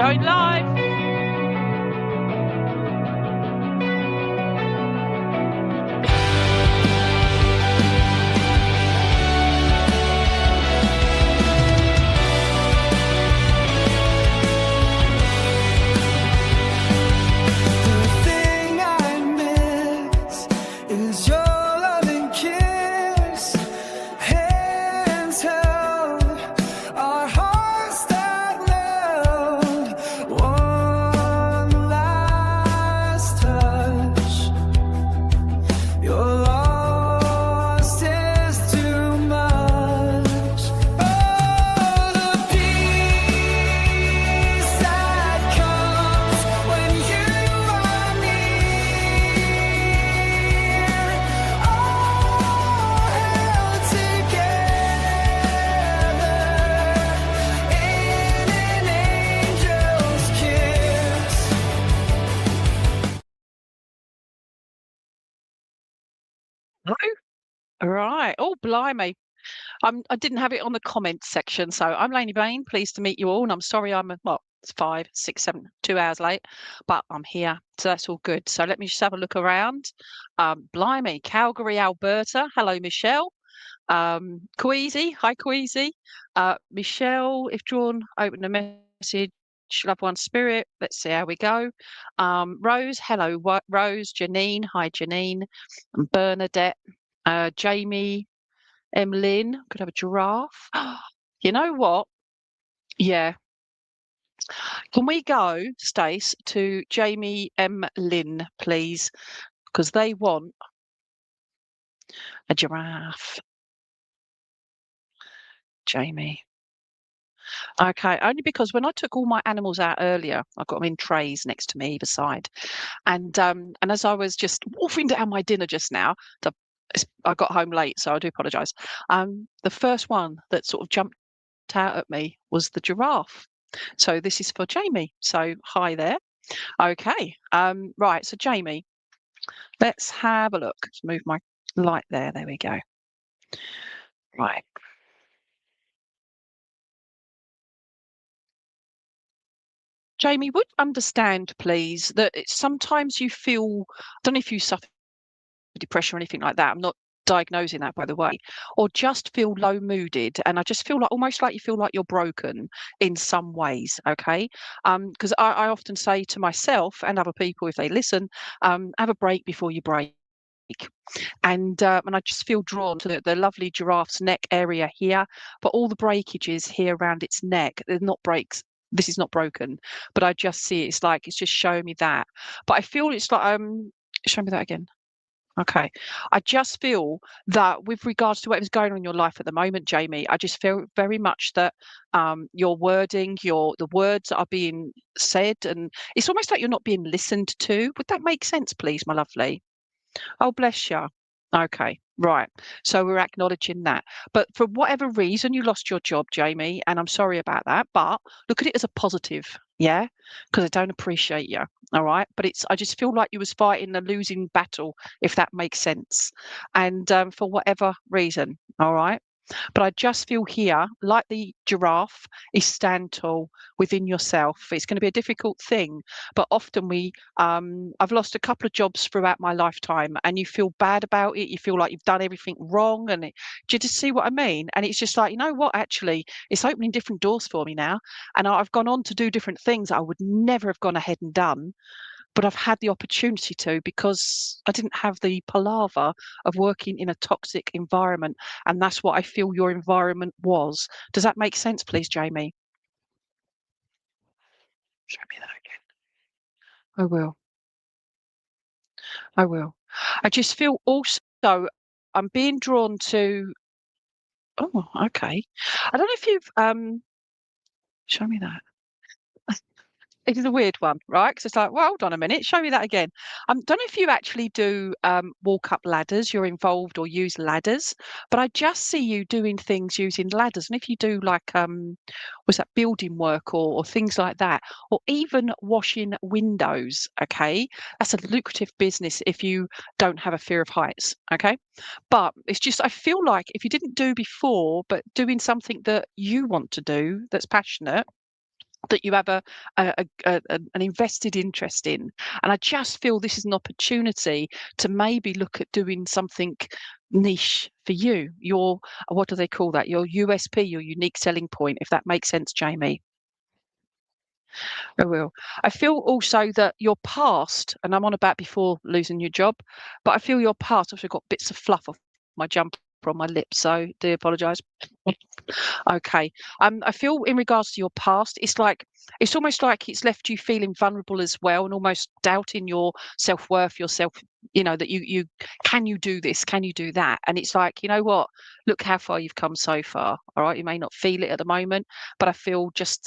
Going live. Right. Oh, blimey. I didn't have it on the comments section. So I'm Lainey Baine. Pleased to meet you all. And I'm sorry it's 5, 6, 7, 2 hours late, but I'm here. So that's all good. So let me just have a look around. Blimey, Calgary, Alberta. Hello, Michelle. Queasy. Hi, Queasy. Michelle, if drawn, open a message. Love one spirit. Let's see how we go. Rose. Hello, Rose. Janine. Hi, Janine. And Bernadette. Jamie, Emlyn, could have a giraffe. You know what? Yeah. Can we go, Stace, to Jamie Emlyn, please? Because they want a giraffe. Jamie. Okay, only because when I took all my animals out earlier, I got them in trays next to me either side. And as I was just wolfing down my dinner just now, I got home late, so I do apologise. The first one that sort of jumped out at me was the giraffe. So this is for Jamie. So hi there. Okay. Right. So Jamie, let's have a look. Let's move my light there. There we go. Right. Jamie, would you understand, please, that sometimes you feel, I don't know if you suffer depression or anything like that. I'm not diagnosing that, by the way, or just feel low mooded, and I just feel like almost like you feel like you're broken in some ways. Okay. Because I often say to myself and other people, if they listen, have a break before you break. And I just feel drawn to the lovely giraffe's neck area here, but all the breakages here around its neck, they're not breaks. This is not broken, but I just see it's like it's just showing me that. But I feel it's like show me that again. Okay. I just feel that with regards to whatever's going on in your life at the moment, Jamie, I just feel very much that your wording, the words that are being said, and it's almost like you're not being listened to. Would that make sense, please, my lovely? Oh, bless you. Okay, right. So we're acknowledging that. But for whatever reason, you lost your job, Jamie, and I'm sorry about that. But look at it as a positive, yeah? Because I don't appreciate you, all right? But I just feel like you was fighting a losing battle, if that makes sense. And for whatever reason, all right? But I just feel here, like the giraffe, is stand tall within yourself. It's going to be a difficult thing, but often I've lost a couple of jobs throughout my lifetime, and you feel bad about it. You feel like you've done everything wrong, do you just see what I mean? And it's just like, you know what? Actually, it's opening different doors for me now, and I've gone on to do different things I would never have gone ahead and done. But I've had the opportunity to because I didn't have the palaver of working in a toxic environment. And that's what I feel your environment was. Does that make sense, please, Jamie? Show me that again. I will. I will. I just feel also I'm being drawn to. Oh, okay. I don't know if you've show me that. It is a weird one, right? Because it's like, well, hold on a minute, show me that again. Don't know if you actually do walk up ladders, you're involved or use ladders, but I just see you doing things using ladders. And if you do like, was that building work or things like that, or even washing windows, okay, that's a lucrative business if you don't have a fear of heights, okay? But it's just, I feel like if you didn't do before, but doing something that you want to do that's passionate, that you have an invested interest in. And I just feel this is an opportunity to maybe look at doing something niche for you. Your, what do they call that? Your USP, your unique selling point, if that makes sense, Jamie. I will. I feel also that your past, and I'm on about before losing your job, but I feel your past, I've got bits of fluff off my jumper on my lips, so do apologise. Okay. I feel in regards to your past, it's almost like it's left you feeling vulnerable as well, and almost doubting your self-worth, yourself, that you can you do this? Can you do that? And it's like, you know what? Look how far you've come so far. All right. You may not feel it at the moment, but I feel just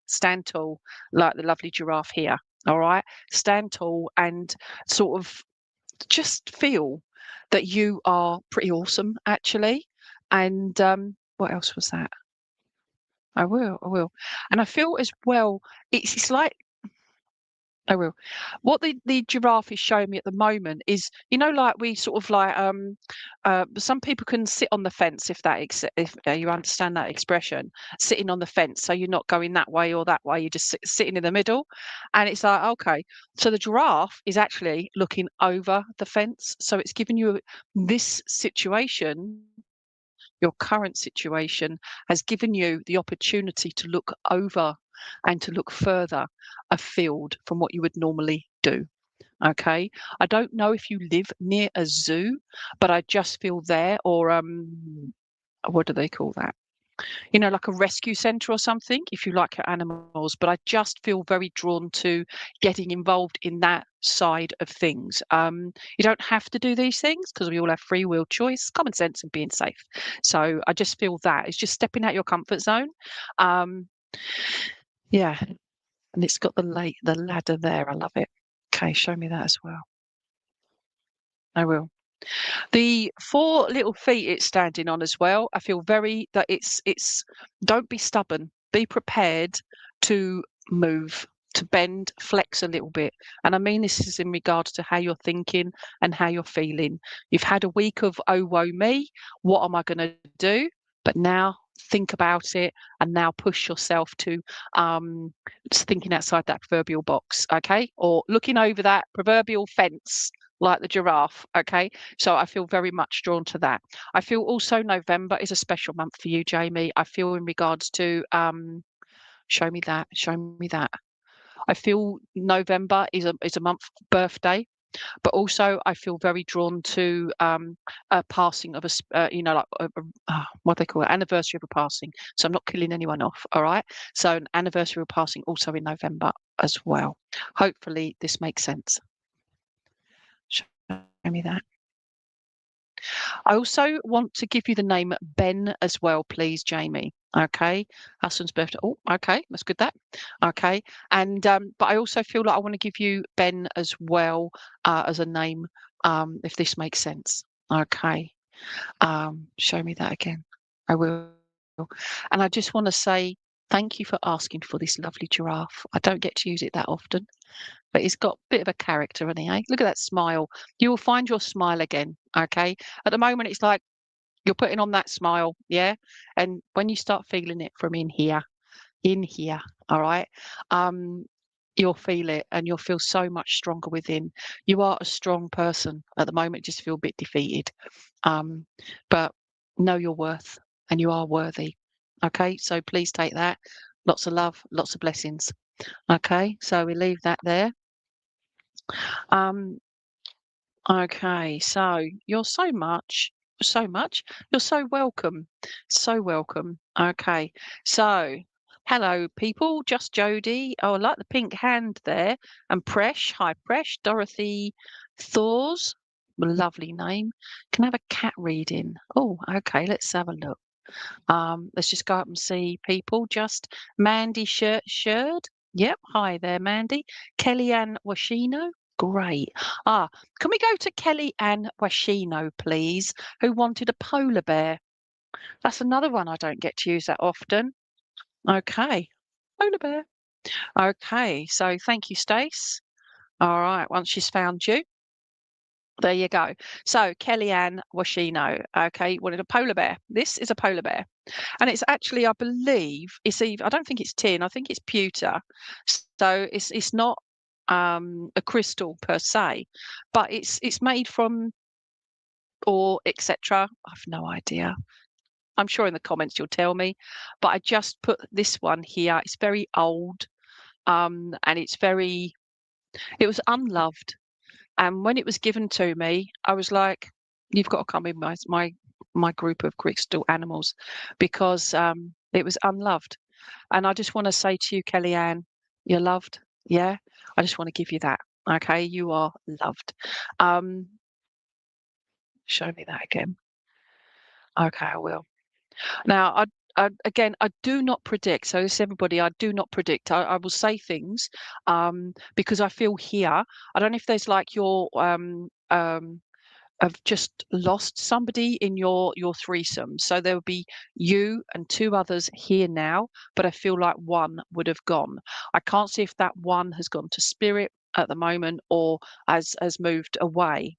stand tall, like the lovely giraffe here. All right. Stand tall and sort of just feel that you are pretty awesome, actually. And what else was that? I will. And I feel as well, it's like I will. What the giraffe is showing me at the moment is, like we sort of like some people can sit on the fence, if you understand that expression, sitting on the fence, so you're not going that way or that way, you're just sitting in the middle, and it's like, okay, so the giraffe is actually looking over the fence, so it's giving you this situation. Your current situation has given you the opportunity to look over and to look further afield from what you would normally do. Okay. I don't know if you live near a zoo, but I just feel there, or what do they call that? Like a rescue centre or something, if you like your animals. But I just feel very drawn to getting involved in that side of things. You don't have to do these things because we all have free will, choice, common sense, and being safe. So I just feel that it's just stepping out your comfort zone. Um, yeah, and it's got the ladder there. I love it. Okay, show me that as well. I will. The 4 little feet it's standing on as well, I feel very that it's don't be stubborn. Be prepared to move, to bend, flex a little bit. And I mean this is in regards to how you're thinking and how you're feeling. You've had a week of oh woe me, what am I gonna do? But now think about it and now push yourself to just thinking outside that proverbial box, okay? Or looking over that proverbial fence like the giraffe, okay? So I feel very much drawn to that. I feel also November is a special month for you, Jamie. I feel in regards to show me that, show me that. I feel November is a month birthday, but also I feel very drawn to a passing of like what they call it, anniversary of a passing. So I'm not killing anyone off, all right? So an anniversary of passing also in November as well. Hopefully this makes sense. Show me that. I also want to give you the name Ben as well, please, Jamie. Okay, husband's birthday. Oh, okay, that's good. That okay, and but I also feel like I want to give you Ben as well as a name, if this makes sense. Okay, show me that again. I will, and I just want to say thank you for asking for this lovely giraffe. I don't get to use it that often, but he's got a bit of a character, hasn't he? Eh? Look at that smile. You will find your smile again. Okay. At the moment, it's like you're putting on that smile, yeah. And when you start feeling it from in here, all right, you'll feel it, and you'll feel so much stronger within. You are a strong person. At the moment, just feel a bit defeated, but know your worth, and you are worthy. Okay. So please take that. Lots of love, lots of blessings. Okay. So we leave that there. Um, okay, so you're so much. You're so welcome. So welcome. Okay, so hello, people. Just Jody. Oh, I like the pink hand there. And Presh. Hi, Presh. Dorothy Thors. Lovely name. Can I have a cat reading? Oh, okay. Let's have a look. Let's just go up and see people. Just Mandy Sherd. Yep. Hi there, Mandy. Kellyanne Washino. Great. Can we go to Kellyanne Washino, please, who wanted a polar bear? That's another one I don't get to use that often. Okay. Polar bear. Okay. So thank you, Stace. All right. Once she's found you. There you go. So Kellyanne Washino, okay, wanted a polar bear. This is a polar bear. And it's actually, I believe, it's either, I don't think it's tin, I think it's pewter. So it's not a crystal per se, but it's made from or etc. I've no idea. I'm sure in the comments you'll tell me. But I just put this one here. It's very old. And it was unloved. And when it was given to me, I was like, "You've got to come in my group of crystal animals," because it was unloved. And I just want to say to you, Kellyanne, you're loved. Yeah, I just want to give you that. Okay, you are loved. Um, show me that again. Okay, I will. Now, again, I do not predict. So, this everybody, I do not predict. I will say things because I feel here. I don't know if there's like your have just lost somebody in your threesome. So there will be you and two others here now, but I feel like one would have gone. I can't see if that one has gone to spirit at the moment or has moved away.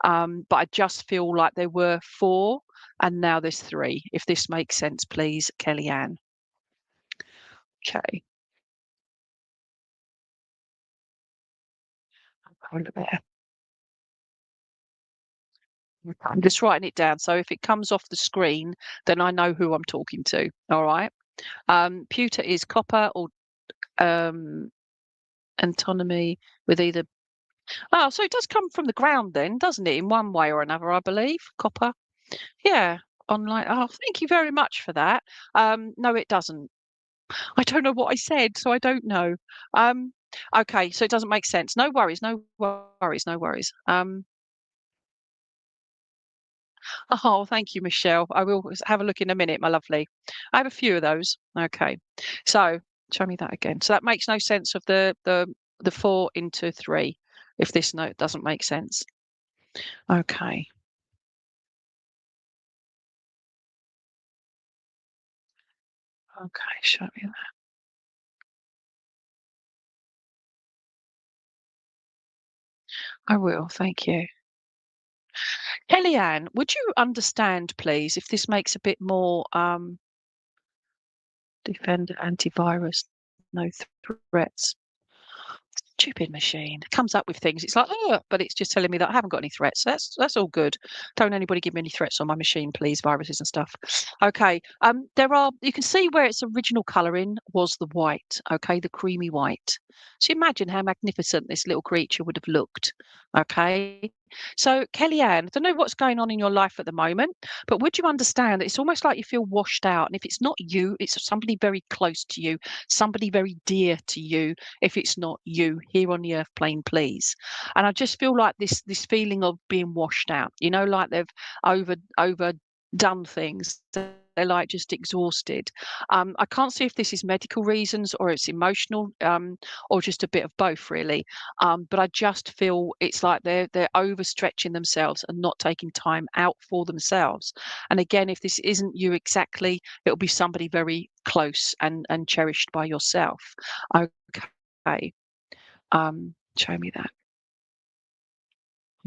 But I just feel like there were four and now there's three. If this makes sense, please, Kellyanne. Okay. Hold a bit. I'm just writing it down. So if it comes off the screen, then I know who I'm talking to. All right. Pewter is copper or antimony with either. Oh, so it does come from the ground then, doesn't it? In one way or another, I believe. Copper. Yeah. Online. Oh, thank you very much for that. No, it doesn't. I don't know what I said, so I don't know. Um, okay, so it doesn't make sense. No worries, no worries, no worries. Oh, thank you, Michelle. I will have a look in a minute, my lovely. I have a few of those. Okay. So show me that again. So that makes no sense of the four into three, if this note doesn't make sense. Okay. Okay, show me that. I will, thank you. Kellyanne, would you understand, please, if this makes a bit more defender antivirus, no threats? Stupid machine. It comes up with things. It's like, oh, but it's just telling me that I haven't got any threats. That's all good. Don't anybody give me any threats on my machine, please, viruses and stuff. Okay. There are you can see where its original colouring was the white, okay, the creamy white. So imagine how magnificent this little creature would have looked. Okay. So Kellyanne, I don't know what's going on in your life at the moment, but would you understand that it's almost like you feel washed out? And if it's not you, it's somebody very close to you, somebody very dear to you if it's not you here on the earth plane, please. And I just feel like this feeling of being washed out, like they've overdone things. They're like just exhausted. I can't see if this is medical reasons or it's emotional, or just a bit of both, really. But I just feel it's like they're overstretching themselves and not taking time out for themselves. And again, if this isn't you exactly, it'll be somebody very close and cherished by yourself. Okay. Show me that.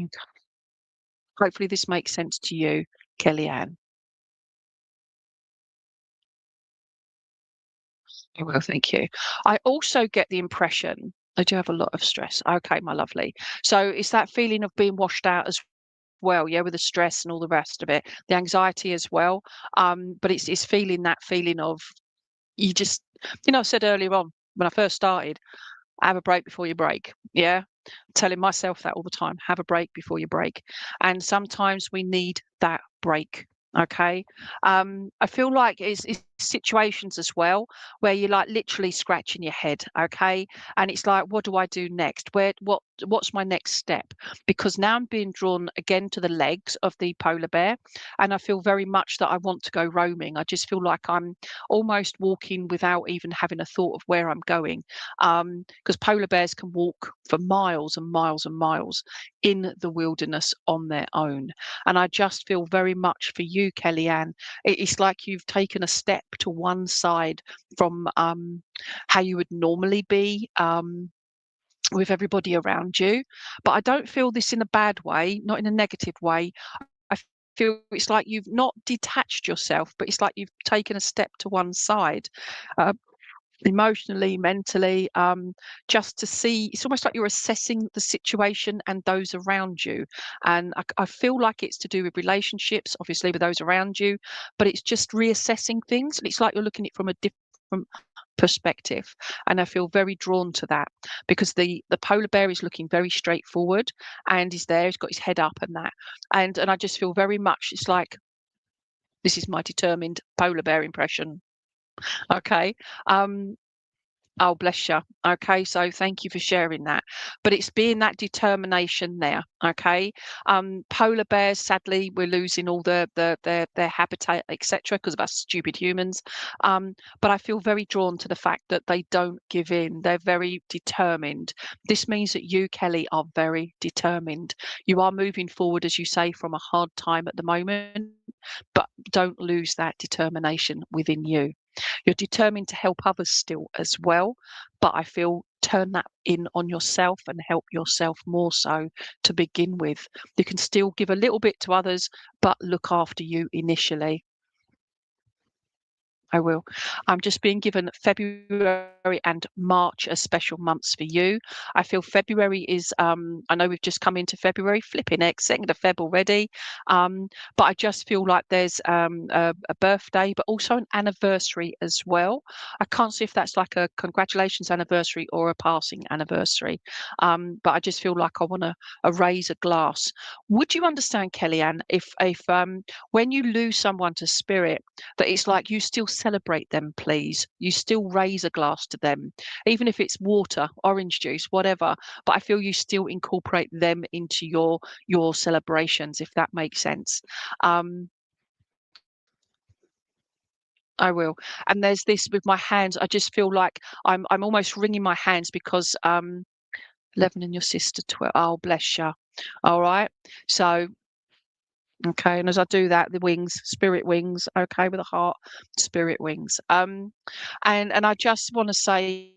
Okay. Hopefully this makes sense to you, Kellyanne. I will, thank you. I also get the impression I do have a lot of stress. Okay, my lovely. So it's that feeling of being washed out as well, yeah, with the stress and all the rest of it, the anxiety as well. But it's feeling that feeling of you just, I said earlier on when I first started, have a break before you break. Yeah. Telling myself that all the time, have a break before you break. And sometimes we need that break. Okay. I feel like it's situations as well where you're like literally scratching your head. Okay. And it's like, what do I do next? What's my next step? Because now I'm being drawn again to the legs of the polar bear. And I feel very much that I want to go roaming. I just feel like I'm almost walking without even having a thought of where I'm going. Because polar bears can walk for miles and miles and miles in the wilderness on their own. And I just feel very much for you, Kellyanne. It's like you've taken a step to one side from how you would normally be. with everybody around you. But I don't feel this in a bad way, not in a negative way. I feel it's like you've not detached yourself, but it's like you've taken a step to one side, uh, emotionally, mentally, just to see. It's almost like you're assessing the situation and those around you. And I feel like it's to do with relationships, obviously, with those around you, but it's just reassessing things. And it's like you're looking at it from a different perspective, and I feel very drawn to that, because the polar bear is looking very straightforward, and he's there, he's got his head up and that, and I just feel very much it's like, this is my determined polar bear impression. Okay. Oh, bless you. Okay, so thank you for sharing that. But it's being that determination there. Okay. Polar bears, sadly, we're losing all their habitat, etc., because of us stupid humans. But I feel very drawn to the fact that they don't give in. They're very determined. This means that you, Kelly, are very determined. You are moving forward, as you say, from a hard time at the moment, but don't lose that determination within you. You're determined to help others still as well, but I feel turn that in on yourself and help yourself more so to begin with. You can still give a little bit to others, but look after you initially. I will. I'm just being given February and March as special months for you. I feel February is, I know we've just come into February, flipping heck, 2nd of Feb already. But I just feel like there's a birthday, but also an anniversary as well. I can't see if that's like a congratulations anniversary or a passing anniversary. But I just feel like I want to raise a glass. Would you understand, Kellyanne, if when you lose someone to spirit, that it's like you still celebrate them, please. You still raise a glass to them, even if it's water, orange juice, whatever. But I feel you still incorporate them into your celebrations, if that makes sense. I will. And there's this with my hands. I just feel like I'm almost wringing my hands because 11 and your sister 12. Oh, bless you. All right. So okay, and as I do that, the wings, spirit wings, okay, with a heart, spirit wings. And I just want to say,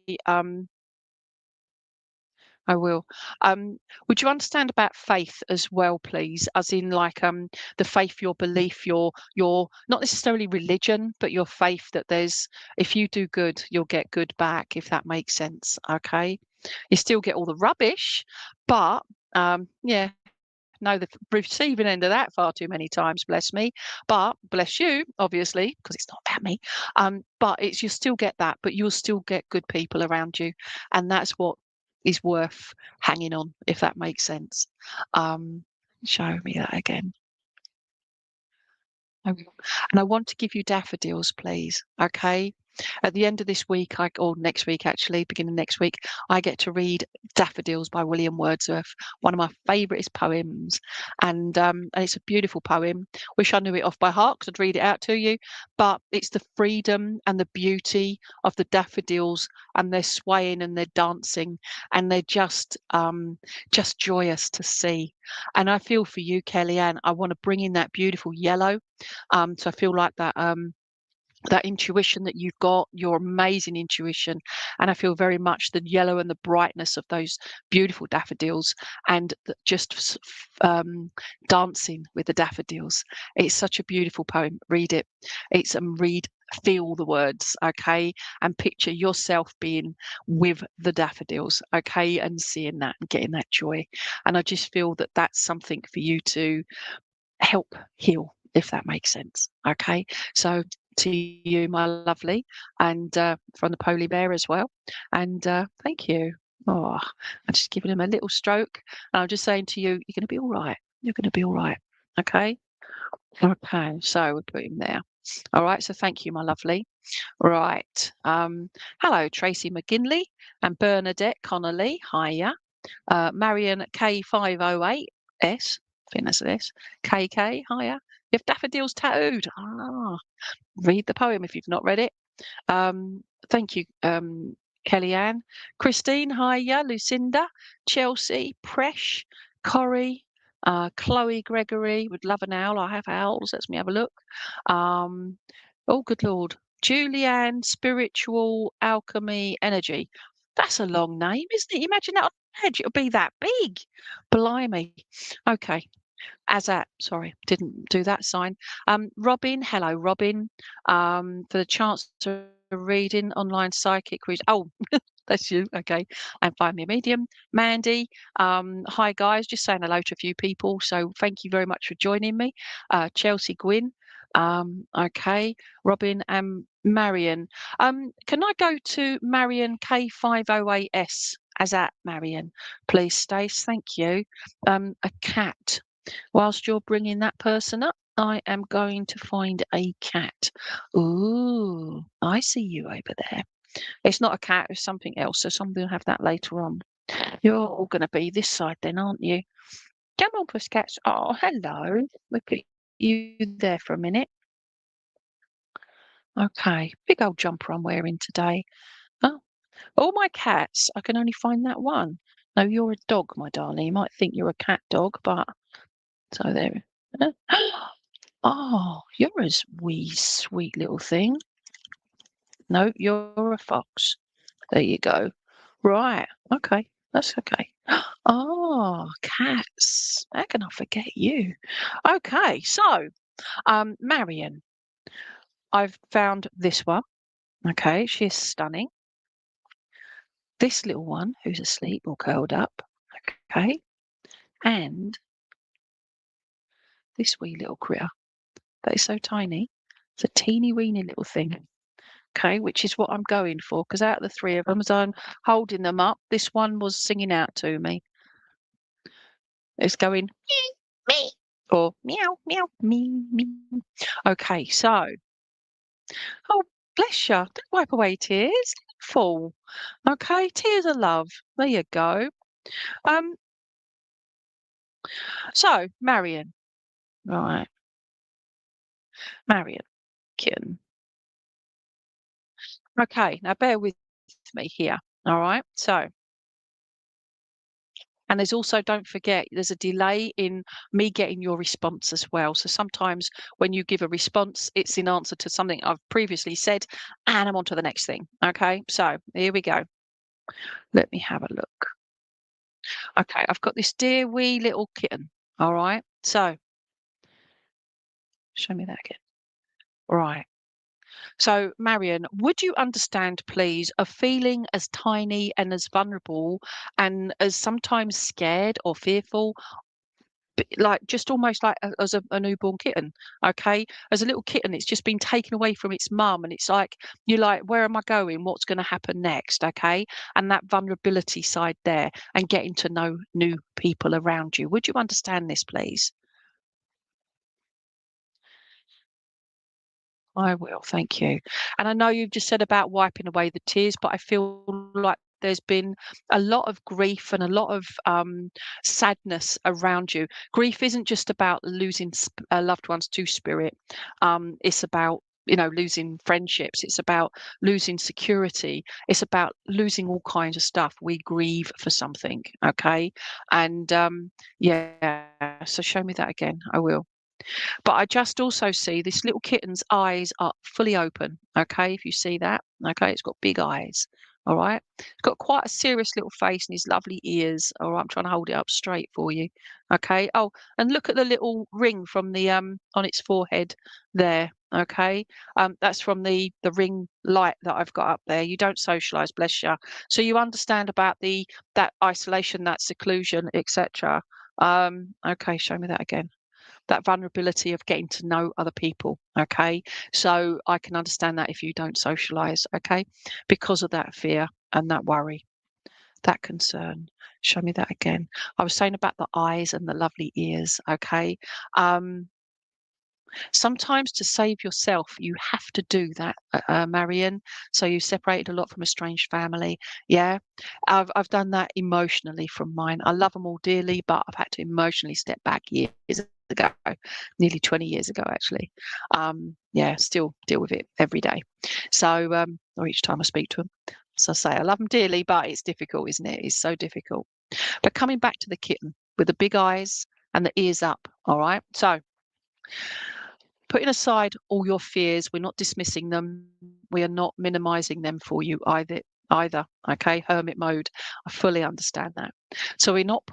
I will. Would you understand about faith as well, please? As in, like, the faith, your belief, your not necessarily religion, but your faith that there's, if you do good, you'll get good back, if that makes sense. Okay, you still get all the rubbish, but yeah, know the receiving end of that far too many times, bless me. But bless you, obviously, because it's not about me. But it's, you still get that, but you'll still get good people around you, and that's what is worth hanging on, if that makes sense. Show me that again. Okay. And I want to give you daffodils, please. Okay. At the end of this week, or next week actually, beginning next week, I get to read Daffodils by William Wordsworth, one of my favourite poems. And it's a beautiful poem. Wish I knew it off by heart because I'd read it out to you. But it's the freedom and the beauty of the daffodils, and they're swaying and they're dancing, and they're just joyous to see. And I feel for you, Kellyanne, I want to bring in that beautiful yellow. So I feel like that intuition that you've got, your amazing intuition, and I feel very much the yellow and the brightness of those beautiful daffodils, and just dancing with the daffodils. It's such a beautiful poem. Read it. It's feel the words, okay, and picture yourself being with the daffodils, okay, and seeing that and getting that joy. And I just feel that that's something for you to help heal, if that makes sense. Okay, so to you, my lovely, and from the Poly Bear as well. And thank you. Oh, I'm just giving him a little stroke. And I'm just saying to you, you're going to be all right. You're going to be all right. Okay. Okay. So we'll put him there. All right. So thank you, my lovely. Right. Hello, Tracy McGinley and Bernadette Connolly. Hiya. Marion K508S. I think that's this. KK. Hiya. You have daffodils tattooed. Ah, read the poem if you've not read it. Thank you, Kellyanne. Christine, hiya. Lucinda, Chelsea, Presh, Corrie, Chloe Gregory, would love an owl. I have owls. Let's me have a look. Oh, good Lord. Julianne, Spiritual Alchemy Energy. That's a long name, isn't it? Imagine that on a badge. It'll be that big. Blimey. Okay. Sorry, didn't do that sign. Robin, hello, Robin. For the chance to reading online psychic read. Oh, that's you. Okay. And find me a medium. Mandy. Hi guys, just saying hello to a few people. So thank you very much for joining me. Chelsea Gwynn. Okay. Robin and Marion. Can I go to Marion K508S as at Marion, please, Stace? Thank you. A cat. Whilst you're bringing that person up, I am going to find a cat. Ooh, I see you over there. It's not a cat, it's something else. So somebody will have that later on. You're all going to be this side then, aren't you? Come on, pussycats. Oh, hello. We'll put you there for a minute. Okay, big old jumper I'm wearing today. Oh, all my cats, I can only find that one. No, you're a dog, my darling. You might think you're a cat dog, but so there. Oh, you're a wee sweet little thing. No, you're a fox. There you go. Right. Okay. That's okay. Oh, cats. How can I forget you? Okay. So, Marion, I've found this one. Okay. She's stunning. This little one who's asleep or curled up. Okay. And this wee little critter that is so tiny. It's a teeny weeny little thing. Okay, which is what I'm going for, because out of the three of them, as I'm holding them up, this one was singing out to me. It's going me or meow meow me me. Okay, so oh bless you, don't wipe away tears. Full. Okay, tears of love. There you go. Um, so Marion, right, Marion, kitten. Okay, now bear with me here. All right, so. And there's also, don't forget, there's a delay in me getting your response as well. So sometimes when you give a response, it's in answer to something I've previously said, and I'm on to the next thing. Okay, so here we go. Let me have a look. Okay, I've got this dear wee little kitten. All right, so show me that again. Right. So, Marion, would you understand, please, a feeling as tiny and as vulnerable and as sometimes scared or fearful, like just almost like as a newborn kitten? Okay, as a little kitten, it's just been taken away from its mum, and it's like you're like, where am I going? What's going to happen next? Okay, and that vulnerability side there, and getting to know new people around you. Would you understand this, please? I will, thank you. And I know you've just said about wiping away the tears, but I feel like there's been a lot of grief and a lot of sadness around you. Grief isn't just about losing loved ones to spirit. It's about, you know, losing friendships. It's about losing security. It's about losing all kinds of stuff. We grieve for something, okay? And yeah, so show me that again. I will. But I just also see this little kitten's eyes are fully open. Okay, if you see that, okay, it's got big eyes. All right, it's got quite a serious little face and his lovely ears. All right, I'm trying to hold it up straight for you. Okay. Oh, and look at the little ring from the on its forehead there. Okay, that's from the ring light that I've got up there. You don't socialise, bless you. So you understand about that isolation, that seclusion, etc. Okay, show me that again, that vulnerability of getting to know other people. Okay, so I can understand that if you don't socialize, okay, because of that fear and that worry, that concern. Show me that again. I was saying about the eyes and the lovely ears. Okay, sometimes to save yourself, you have to do that, Marion. So you separated a lot from a strange family. Yeah, I've done that emotionally from mine. I love them all dearly, but I've had to emotionally step back years ago, nearly 20 years ago, actually. Yeah, still deal with it every day. So, or each time I speak to them. So I say I love them dearly, but it's difficult, isn't it? It's so difficult. But coming back to the kitten with the big eyes and the ears up. All right. So putting aside all your fears, we're not dismissing them. We are not minimizing them for you either. either. Okay, hermit mode. I fully understand that. So we're not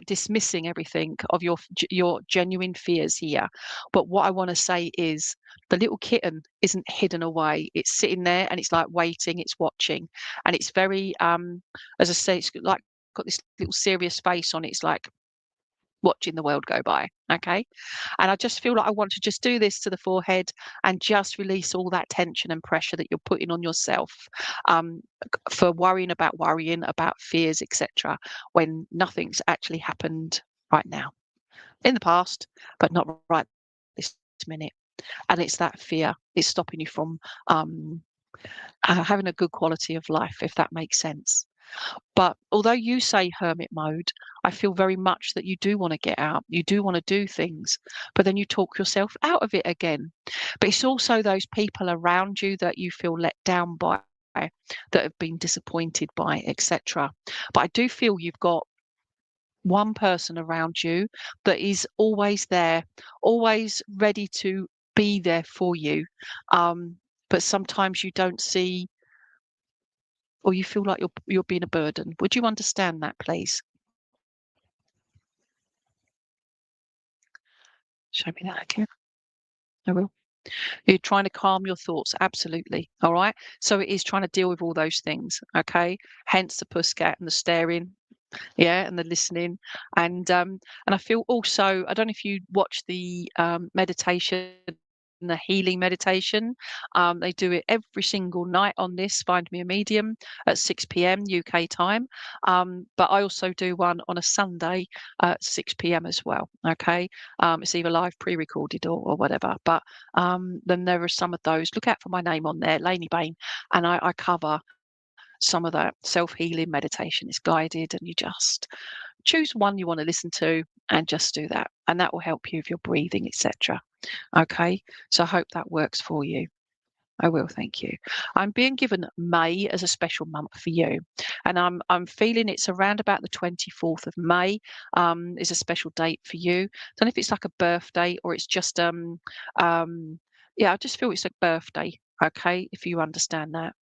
dismissing everything of your genuine fears here. But what I want to say is the little kitten isn't hidden away. It's sitting there and it's like waiting, it's watching. And it's very as I say, it's like got this little serious face on it. It's like watching the world go by. Okay. And I just feel like I want to just do this to the forehead and just release all that tension and pressure that you're putting on yourself for worrying about fears, etc., when nothing's actually happened right now. In the past, but not right this minute. And it's that fear. It's stopping you from having a good quality of life, if that makes sense. But although you say hermit mode, I feel very much that you do want to get out, you do want to do things, but then you talk yourself out of it again. But it's also those people around you that you feel let down by, that have been disappointed by, etc. But I do feel you've got one person around you that is always there, always ready to be there for you. But sometimes you don't see, or you feel like you're being a burden. Would you understand that, please? Show me that again. I will. You're trying to calm your thoughts. Absolutely. All right. So it is trying to deal with all those things. Okay. Hence the pussycat and the staring. Yeah. And the listening. And I feel also, I don't know if you watch the meditation, the healing meditation. They do it every single night on this Find Me a Medium at 6 p.m. UK time. But I also do one on a Sunday at 6 p.m. as well. Okay. It's either live pre-recorded or whatever. But then there are some of those. Look out for my name on there, Lainey Baine, and I cover some of that self-healing meditation. It's guided, and you just choose one you want to listen to and just do that, and that will help you with your breathing, etc. Okay, so I hope that works for you. I will, thank you. I'm being given May as a special month for you, and I'm feeling it's around about the 24th of May is a special date for you. Don't know if it's like a birthday or it's just yeah, I just feel it's a birthday. Okay, if you understand that.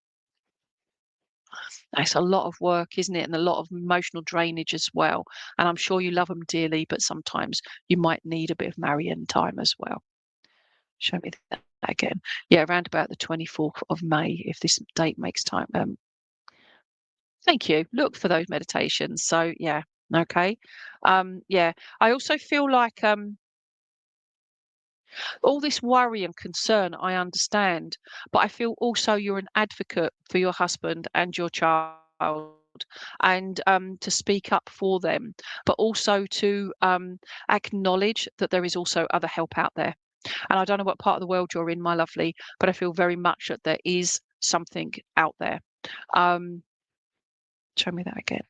It's a lot of work, isn't it? And a lot of emotional drainage as well. And I'm sure you love them dearly, but sometimes you might need a bit of Marian time as well. Show me that again. Yeah, around about the 24th of May, if this date makes time. Thank you. Look for those meditations. So yeah, okay. Yeah. I also feel like all this worry and concern, I understand, but I feel also you're an advocate for your husband and your child, and to speak up for them, but also to acknowledge that there is also other help out there. And I don't know what part of the world you're in, my lovely, but I feel very much that there is something out there. Um, Show me that again.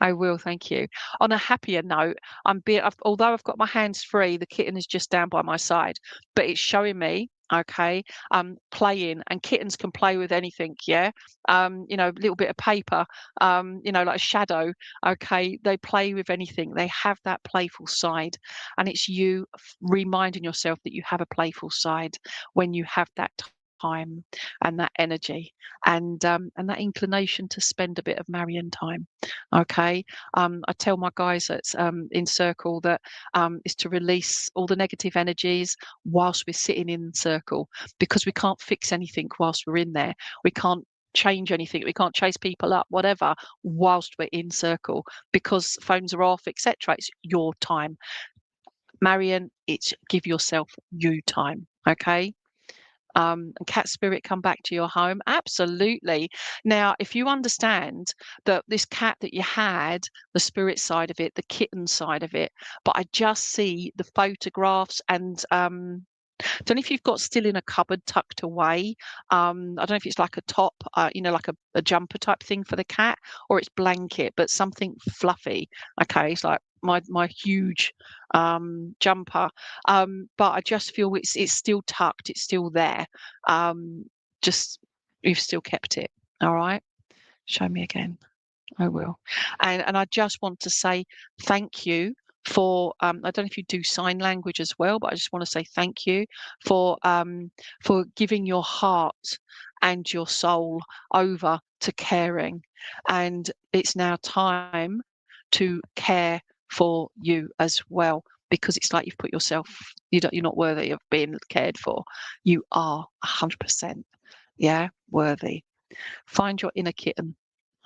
I will, thank you. On a happier note, although I've got my hands free, the kitten is just down by my side, but it's showing me, okay, playing, and kittens can play with anything, yeah. You know, a little bit of paper, you know, like a shadow, okay. They play with anything. They have that playful side, and it's you reminding yourself that you have a playful side when you have that time and that energy and that inclination to spend a bit of Marian time. Okay. I tell my guys that's in circle that is to release all the negative energies whilst we're sitting in circle, because we can't fix anything whilst we're in there. We can't change anything. We can't chase people up, whatever, whilst we're in circle, because phones are off, etc. It's your time. Marian, it's give yourself you time. Okay. And cat spirit come back to your home? Absolutely. Now, if you understand that this cat that you had, the spirit side of it, the kitten side of it, but I just see the photographs and don't know if you've got still in a cupboard tucked away. I don't know if it's like a top, you know, like a jumper type thing for the cat, or it's blanket, but something fluffy. Okay, it's like my huge jumper. But I just feel it's still tucked, it's still there. Just you've still kept it. All right. Show me again. I will. And I just want to say thank you for I don't know if you do sign language as well, but I just want to say thank you for giving your heart and your soul over to caring. And it's now time to care for you as well, because it's like you've put yourself, you're not worthy of being cared for. You are 100%, yeah, worthy. Find your inner kitten,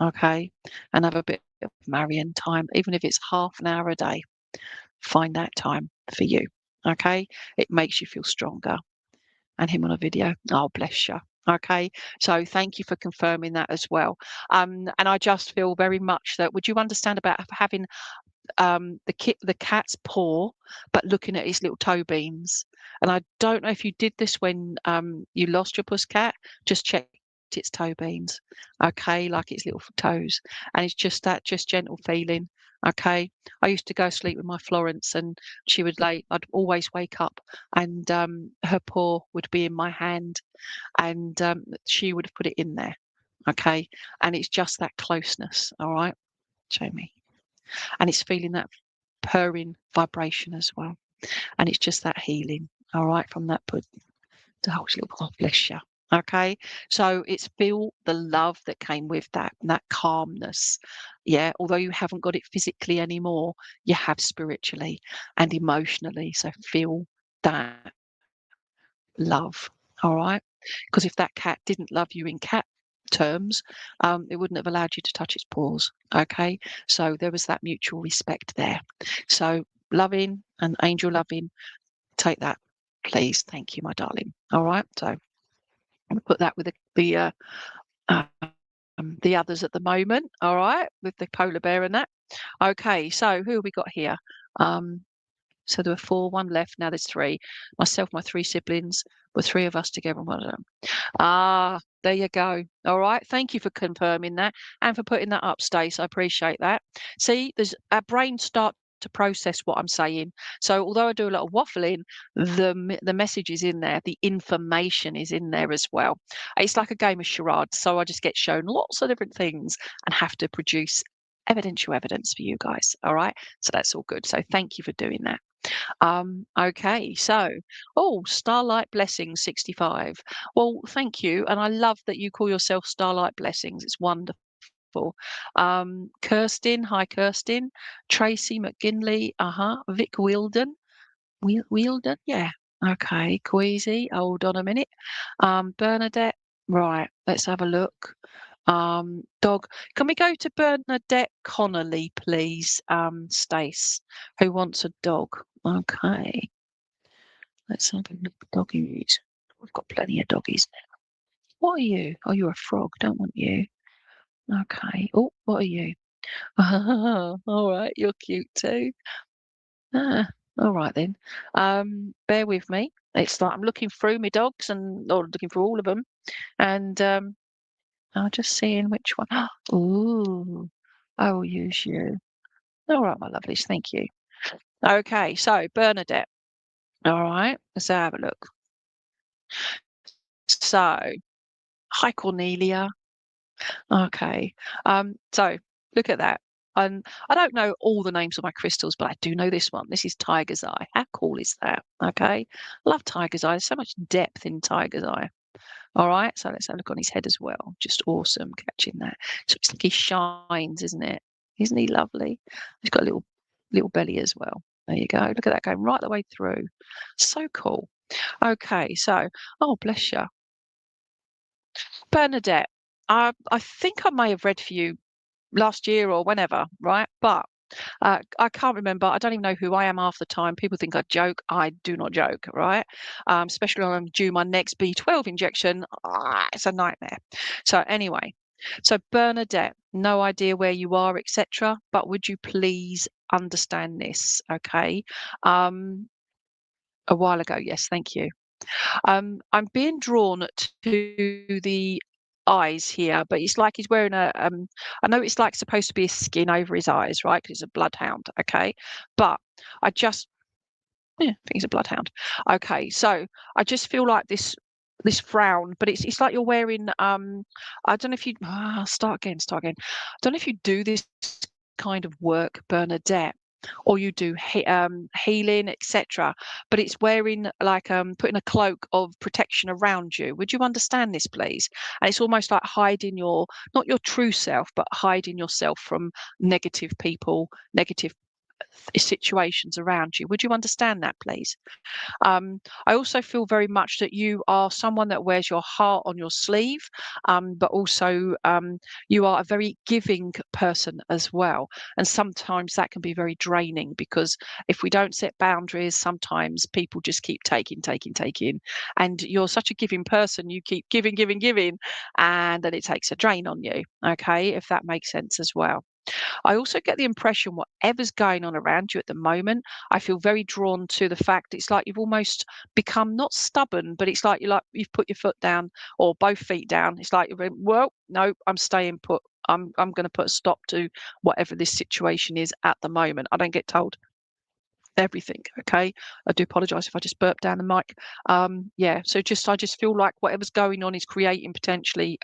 okay, and have a bit of Marion time, even if it's half an hour a day. Find that time for you, okay? It makes you feel stronger. And him on a video. Oh, bless you. Okay, so thank you for confirming that as well. And I just feel very much that, would you understand about having the cat's paw, but looking at his little toe beans? And I don't know if you did this when you lost your pussycat. Just check its toe beans, okay, like its little toes, and it's just that gentle feeling. Okay, I used to go sleep with my Florence, and she would I'd always wake up, and her paw would be in my hand, and she would have put it in there. Okay, and it's just that closeness. All right, Jamie, and it's feeling that purring vibration as well, and it's just that healing. All right, from that oh, bless you. Okay, so it's feel the love that came with that, and that calmness. Yeah, although you haven't got it physically anymore, you have spiritually and emotionally. So feel that love. All right, because if that cat didn't love you in cat terms, it wouldn't have allowed you to touch its paws. Okay, so there was that mutual respect there. So loving and angel loving, take that, please. Thank you, my darling. All right, so I'm gonna put that with the others at the moment. All right, with the polar bear and that. Okay, so who have we got here? So there were 4, 1 left. Now there's 3. Myself, my 3 siblings. We're 3 of us together. And one of them. Ah, there you go. All right. Thank you for confirming that and for putting that up, Stace. I appreciate that. See, our brains start to process what I'm saying. So although I do a lot of waffling, the message is in there. The information is in there as well. It's like a game of charades. So I just get shown lots of different things and have to produce evidential evidence for you guys. All right. So that's all good. So thank you for doing that. Okay, so Starlight Blessings 65. Well, thank you, and I love that you call yourself Starlight Blessings. It's wonderful. Kirsten, hi Kirsten. Tracy McGinley, Vic Wielden. Wielden, yeah. Okay, Queasy, hold on a minute. Bernadette, right, let's have a look. Dog, can we go to Bernadette Connolly, please? Stace, who wants a dog? Okay, let's have a look. Doggies, we've got plenty of doggies now. What are you? Oh, you're a frog. Don't want you. Okay. Oh, what are you? All right, you're cute too. Ah, all right then. Bear with me. It's like I'm looking through my dogs or looking through all of them, and I'm just seeing which one. Ooh, I will use you. All right, my lovelies. Thank you. Okay, so Bernadette. All right, let's have a look. So, hi Cornelia. Okay. So look at that. And I don't know all the names of my crystals, but I do know this one. This is Tiger's Eye. How cool is that? Okay. Love Tiger's Eye. There's so much depth in Tiger's Eye. All right. So let's have a look on his head as well. Just awesome catching that. So it's like he shines, isn't it? Isn't he lovely? He's got a little belly as well. There you go. Look at that going right the way through. So cool. Okay. So, oh, bless you. Bernadette, I think I may have read for you last year or whenever, right? But I can't remember. I don't even know who I am half the time. People think I joke. I do not joke, right? Especially when I'm due my next B12 injection. It's a nightmare. So anyway, so Bernadette, no idea where you are, etc. But would you please understand this? Okay. A while ago, yes, thank you. I'm being drawn to the eyes here, but it's like he's wearing I know it's like supposed to be a skin over his eyes, right? Because he's a bloodhound, okay? But I think he's a bloodhound. Okay, so I just feel like this frown, but it's like you're wearing I don't know if you start again. I don't know if you do this kind of work, Bernadette, or you do healing, etc. But it's wearing like putting a cloak of protection around you. Would you understand this, please? And it's almost like hiding your, not your true self, but hiding yourself from negative people, negative situations around you. Would you understand that, please? I also feel very much that you are someone that wears your heart on your sleeve, but also you are a very giving person as well. And sometimes that can be very draining, because if we don't set boundaries, sometimes people just keep taking. And you're such a giving person, you keep giving, and then it takes a drain on you. Okay, if that makes sense as well. I also get the impression whatever's going on around you at the moment, I feel very drawn to the fact it's like you've almost become not stubborn, but it's like you've put your foot down or both feet down. It's like you're going, well, no, I'm staying put. I'm going to put a stop to whatever this situation is at the moment. I don't get told everything. Okay, I do apologize if I just burped down the mic. Yeah, so I just feel like whatever's going on is creating potentially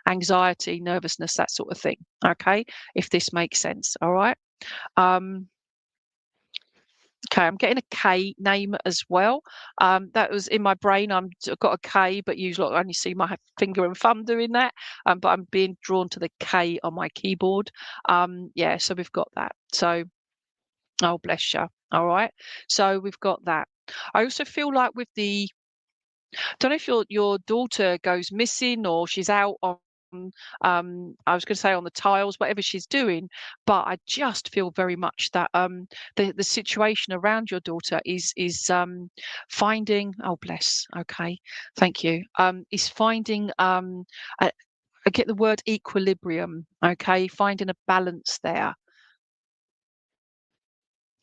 anxiety, nervousness, that sort of thing. Okay, if this makes sense. All right. um okay, I'm getting a K name as well. That was in my brain. I've got a K, but usually I only see my finger and thumb doing that. But I'm being drawn to the K on my keyboard. Yeah, so we've got that. So, oh, bless you. All right. So we've got that. I also feel like with the, don't know if your daughter goes missing or she's out on, I was going to say on the tiles, whatever she's doing, but I just feel very much that the situation around your daughter is finding, oh bless, okay, thank you, is finding I, I get the word equilibrium, okay, finding a balance there.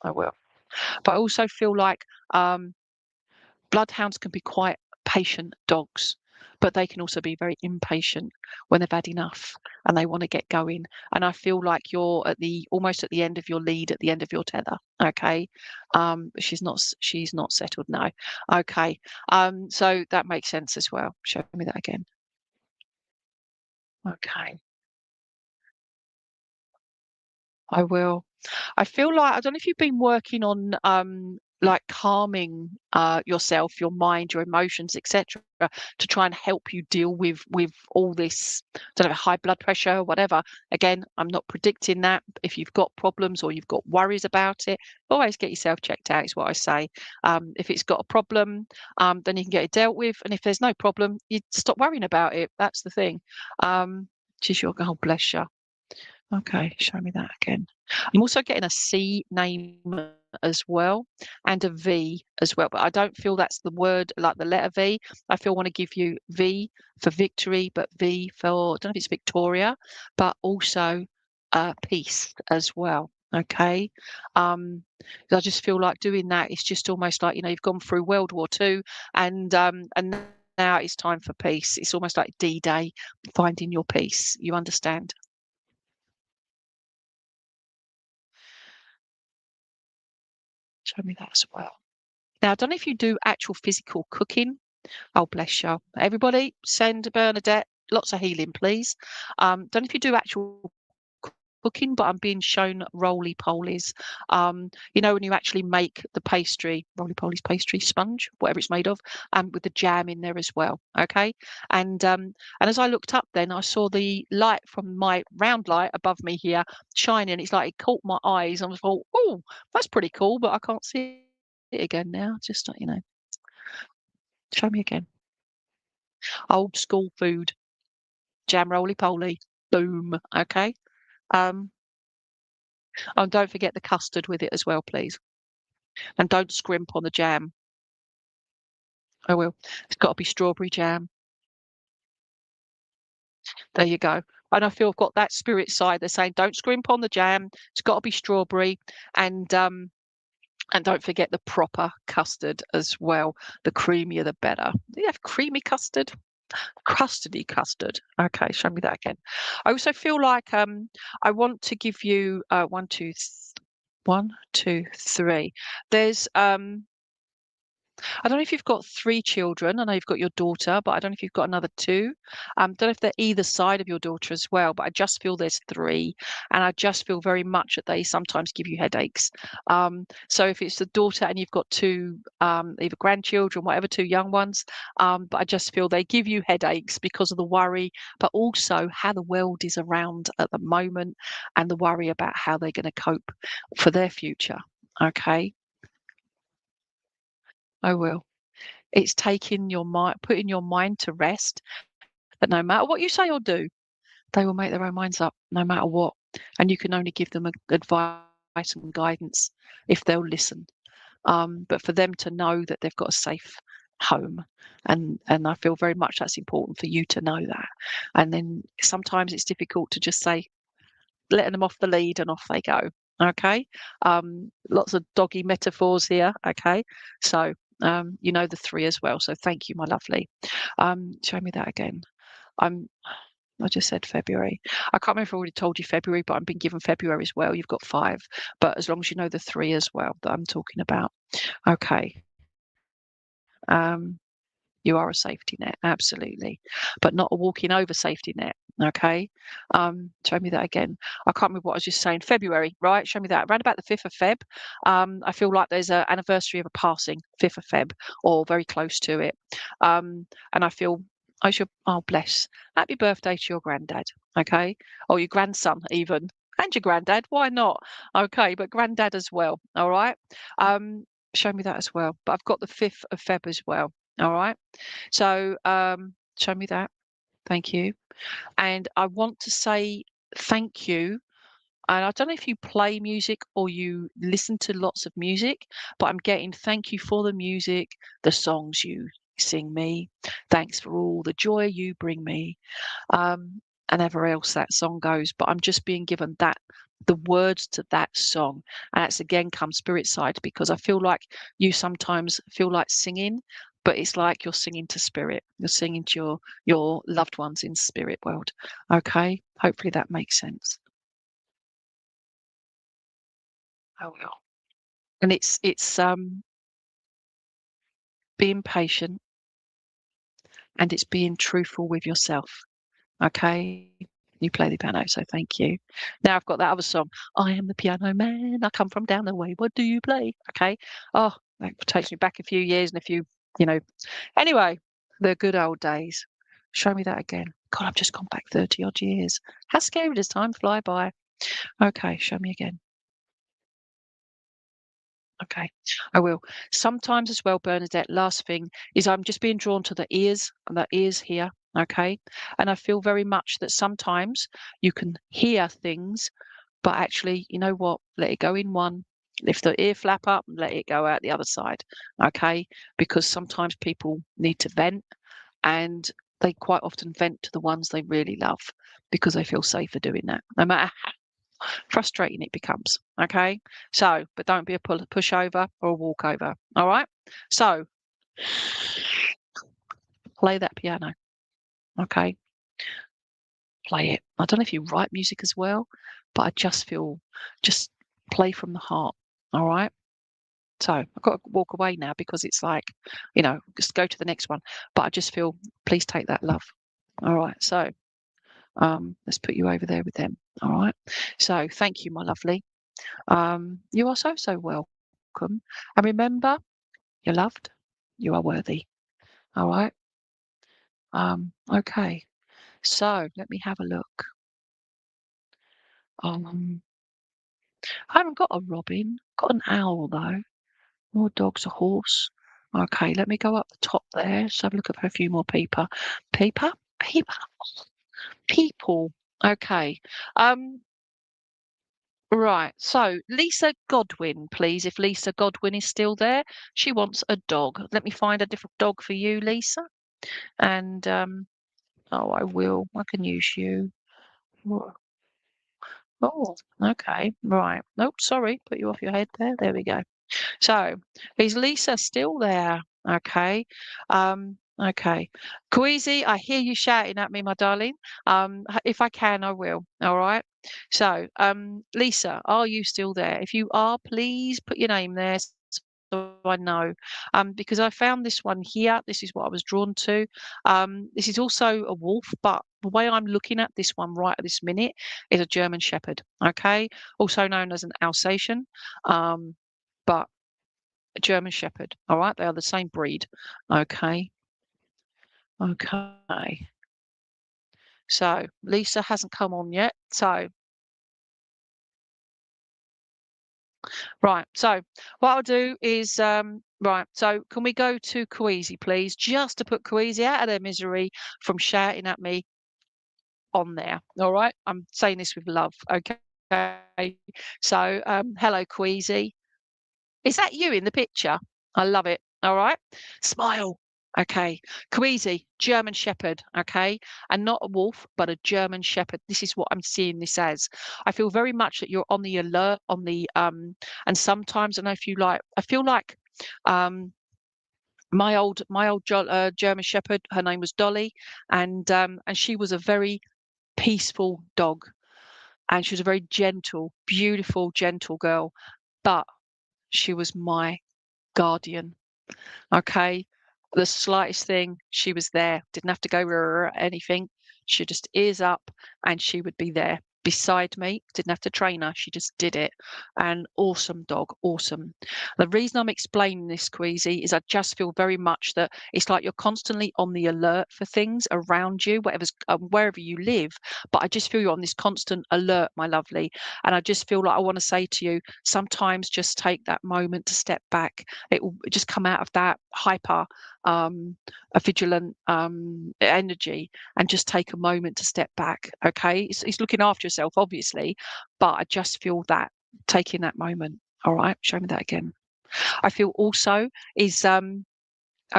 I will. But I also feel like bloodhounds can be quite patient dogs, but they can also be very impatient when they've had enough and they want to get going. And I feel like you're at the almost at the end of your lead, at the end of your tether. Okay. She's not settled now. Okay. So that makes sense as well. Show me that again. Okay. I will. I feel like I don't know if you've been working on like calming yourself, your mind, your emotions, etc., to try and help you deal with all this, don't know, high blood pressure, whatever. Again, I'm not predicting that. If you've got problems or you've got worries about it, always get yourself checked out, is what I say. If it's got a problem, then you can get it dealt with. And if there's no problem, you stop worrying about it. That's the thing. She's your, oh bless you. Okay, show me that again. I'm also getting a C name as well and a V as well, but I don't feel that's the word, like the letter V. I feel I want to give you V for victory, but V for, I don't know if it's Victoria, but also peace as well. Okay. 'Cause I just feel like doing that is just almost like, you know, you've gone through World War II and now it's time for peace. It's almost like D-Day, finding your peace. You understand? Show me that as well. Now, I don't know if you do actual physical cooking. Oh, bless you. Everybody, send Bernadette lots of healing, please. Don't know if you do actual cooking, but I'm being shown roly polies. You know, when you actually make the pastry, roly polies pastry sponge, whatever it's made of, with the jam in there as well. Okay. And as I looked up then, I saw the light from my round light above me here shining. It's like it caught my eyes. I was thought, oh, that's pretty cool, but I can't see it again now. Just, you know, show me again. Old school food, jam roly poly, boom. Okay. Um, and don't forget the custard with it as well, please. And don't scrimp on the jam. I will. It's got to be strawberry jam. There you go. And I feel I've got that spirit side. They're saying don't scrimp on the jam. It's got to be strawberry, and don't forget the proper custard as well. The creamier, the better. Do you have creamy custard? Crustardy custard. Okay, show me that again. I also feel like I want to give you one, two, three. There's I don't know if you've got 3 children. I know you've got your daughter, but I don't know if you've got another 2. Don't know if they're either side of your daughter as well, but I just feel there's 3, and I just feel very much that they sometimes give you headaches. So if it's the daughter and you've got 2, either grandchildren, whatever, 2 young ones, but I just feel they give you headaches because of the worry, but also how the world is around at the moment and the worry about how they're gonna cope for their future. Okay? I will. It's taking your mind, putting your mind to rest that no matter what you say or do, they will make their own minds up no matter what. And you can only give them advice and guidance if they'll listen. But for them to know that they've got a safe home, and I feel very much that's important for you to know that. And then sometimes it's difficult to just say, letting them off the lead and off they go. Okay. Lots of doggy metaphors here. Okay. So, you know the 3 as well. So thank you, my lovely. Show me that again. I just said February. I can't remember if I already told you February, but I'm being given February as well. You've got 5, but as long as you know the 3 as well that I'm talking about. Okay. You are a safety net, absolutely, but not a walking over safety net. Okay. Show me that again. I can't remember what I was just saying. February, right? Show me that. Around about the 5th of Feb. I feel like there's an anniversary of a passing, 5th of Feb, or very close to it. And I feel I should, oh, bless. Happy birthday to your granddad. Okay. Or your grandson, even. And your granddad. Why not? Okay. But granddad as well. All right. Show me that as well. But I've got the 5th of Feb as well. All right. So, show me that. Thank you. And I want to say thank you. And I don't know if you play music or you listen to lots of music, but I'm getting thank you for the music, the songs you sing me. Thanks for all the joy you bring me. And ever else that song goes. But I'm just being given that the words to that song. And that's again come spirit side because I feel like you sometimes feel like singing, but it's like you're singing to spirit. You're singing to your loved ones in spirit world. Okay. Hopefully that makes sense. I will. And it's being patient and it's being truthful with yourself. Okay. You play the piano, so thank you. Now I've got that other song. I am the piano man. I come from down the way. What do you play? Okay. Oh, that takes me back a few years and a few, you know. Anyway, the good old days. Show me that again. God, I've just gone back 30 odd years. How scary does time fly by? Okay, show me again. Okay, I will. Sometimes as well, Bernadette, last thing is I'm just being drawn to the ears and the ears here. Okay. And I feel very much that sometimes you can hear things, but actually, you know what? Let it go in one. Lift the ear flap up and let it go out the other side. Okay. Because sometimes people need to vent and they quite often vent to the ones they really love because they feel safer doing that. No matter frustrating it becomes. Okay. So, but don't be a pushover or a walkover. All right. So, play that piano. Okay. Play it. I don't know if you write music as well, but I just feel just play from the heart. All right. So I've got to walk away now because it's like, just go to the next one. But I just feel, please take that love. All right. So let's put you over there with them. All right. So thank you, my lovely. You are so, so welcome. And remember, you're loved, you are worthy. All right. Okay. So let me have a look. I haven't got a robin, got an owl though. More dogs, a horse. Okay, let me go up the top there. Let's have a look at a few more people. People? People. People. Okay. Right. So Lisa Godwin, please. If Lisa Godwin is still there, she wants a dog. Let me find a different dog for you, Lisa. And oh, I will. I can use you. Oh, okay. Right. Nope, sorry. Put you off your head there. There we go. So, is Lisa still there? Okay. Okay. Kweezy, I hear you shouting at me, my darling. If I can, I will. All right. So, Lisa, are you still there? If you are, please put your name there do I know? Because I found this one here. This is what I was drawn to. This is also a wolf, but the way I'm looking at this one right at this minute is a German Shepherd, okay? Also known as an Alsatian, but a German Shepherd, all right? They are the same breed, okay? Okay. So Lisa hasn't come on yet. So right. So what I'll do is right. So can we go to Kweezy, please? Just to put Kweezy out of their misery from shouting at me on there. All right. I'm saying this with love. Okay. So hello, Kweezy. Is that you in the picture? I love it. All right. Smile. Okay. Kweezy, German Shepherd. Okay. And not a wolf, but a German Shepherd. This is what I'm seeing this as. I feel very much that you're on the alert, on the and sometimes I don't know if you like, I feel like um my old German Shepherd, her name was Dolly, and she was a very peaceful dog, and she was a very gentle, beautiful, gentle girl, but she was my guardian. Okay. The slightest thing, she was there. Didn't have to go anything. She just ears up and she would be there beside me. Didn't have to train her. She just did it. And awesome dog. Awesome. The reason I'm explaining this, Queasy, is I just feel very much that it's like you're constantly on the alert for things around you, wherever you live. But I just feel you're on this constant alert, my lovely. And I just feel like I want to say to you, sometimes just take that moment to step back. It will just come out of that hyper a vigilant energy and just take a moment to step back. Okay, it's looking after yourself, obviously, but I just feel that taking that moment. All right, show me that again. I feel also is I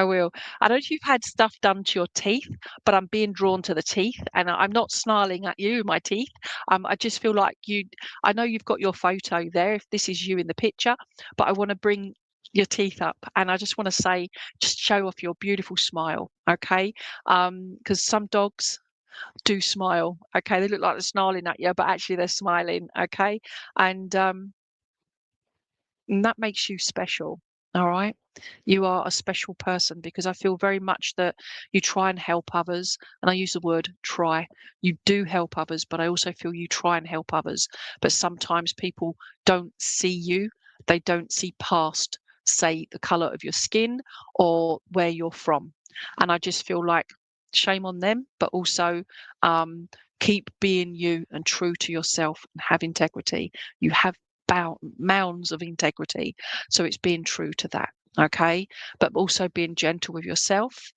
will. I don't know if you've had stuff done to your teeth, but I'm being drawn to the teeth, and I'm not snarling at you, my teeth. I just feel like you. I know you've got your photo there. If this is you in the picture, but I want to bring your teeth up, and I just want to say, just show off your beautiful smile, okay? Because some dogs do smile, okay? They look like they're snarling at you, but actually they're smiling, okay? And that makes you special. All right. You are a special person because I feel very much that you try and help others. And I use the word try. You do help others, but I also feel you try and help others. But sometimes people don't see you, they don't see past, say, the color of your skin or where you're from. And I just feel like shame on them, but also keep being you and true to yourself and have integrity. You have mounds of integrity. So it's being true to that, okay? But also being gentle with yourself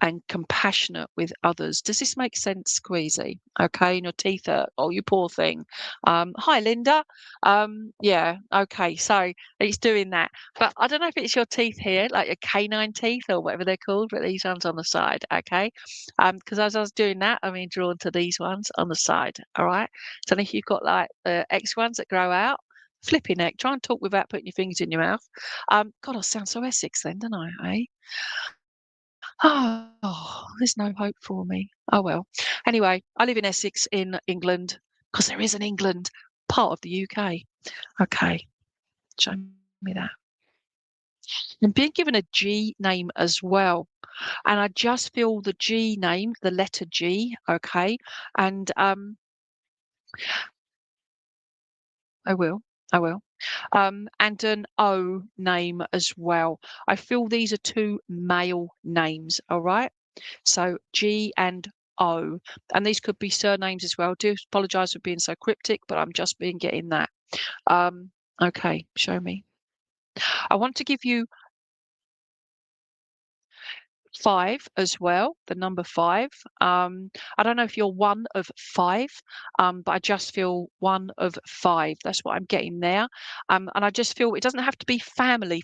and compassionate with others. Does this make sense, Squeezy? Okay, and your teeth are, oh, you poor thing. Hi, Linda. Yeah, okay, so it's doing that. But I don't know if it's your teeth here, like your canine teeth or whatever they're called, but these ones on the side, okay? Because as I was doing that, I mean, drawn to these ones on the side, all right? So if you've got like the X ones that grow out, flipping neck, try and talk without putting your fingers in your mouth. God, I sound so Essex then, don't I, eh? Oh, there's no hope for me. Oh well. Anyway, I live in Essex in England because there is an England part of the UK. Okay, show me that. I'm being given a G name as well. And I just feel the G name, the letter G, okay. And I will. I will. And an O name as well. I feel these are two male names, all right? So G and O. And these could be surnames as well. Do apologize for being so cryptic, but I'm just being getting that. Okay, show me. I want to give you 5 as well, the number 5. I don't know if you're one of 5, but I just feel one of 5. That's what I'm getting there. And I just feel it doesn't have to be family,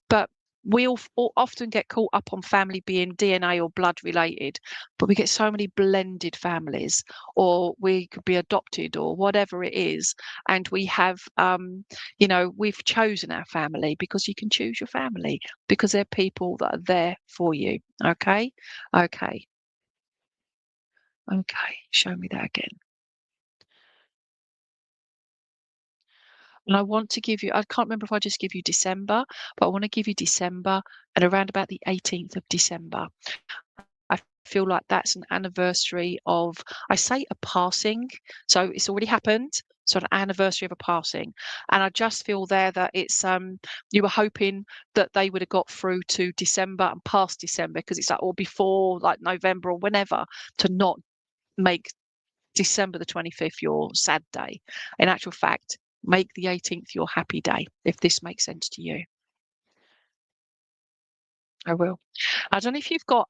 but we all often get caught up on family being DNA or blood related, but we get so many blended families, or we could be adopted or whatever it is. And we have, we've chosen our family because you can choose your family because they're people that are there for you. Okay. Okay. Okay. Show me that again. And I want to give you, I can't remember if I just give you December, but I want to give you December and around about the 18th of December. I feel like that's an anniversary of, I say a passing, so it's already happened. So an anniversary of a passing. And I just feel there that it's you were hoping that they would have got through to December and past December, because it's like, or before like November or whenever, to not make December the 25th your sad day. In actual fact, make the 18th your happy day, if this makes sense to you. I will. I don't know if you've got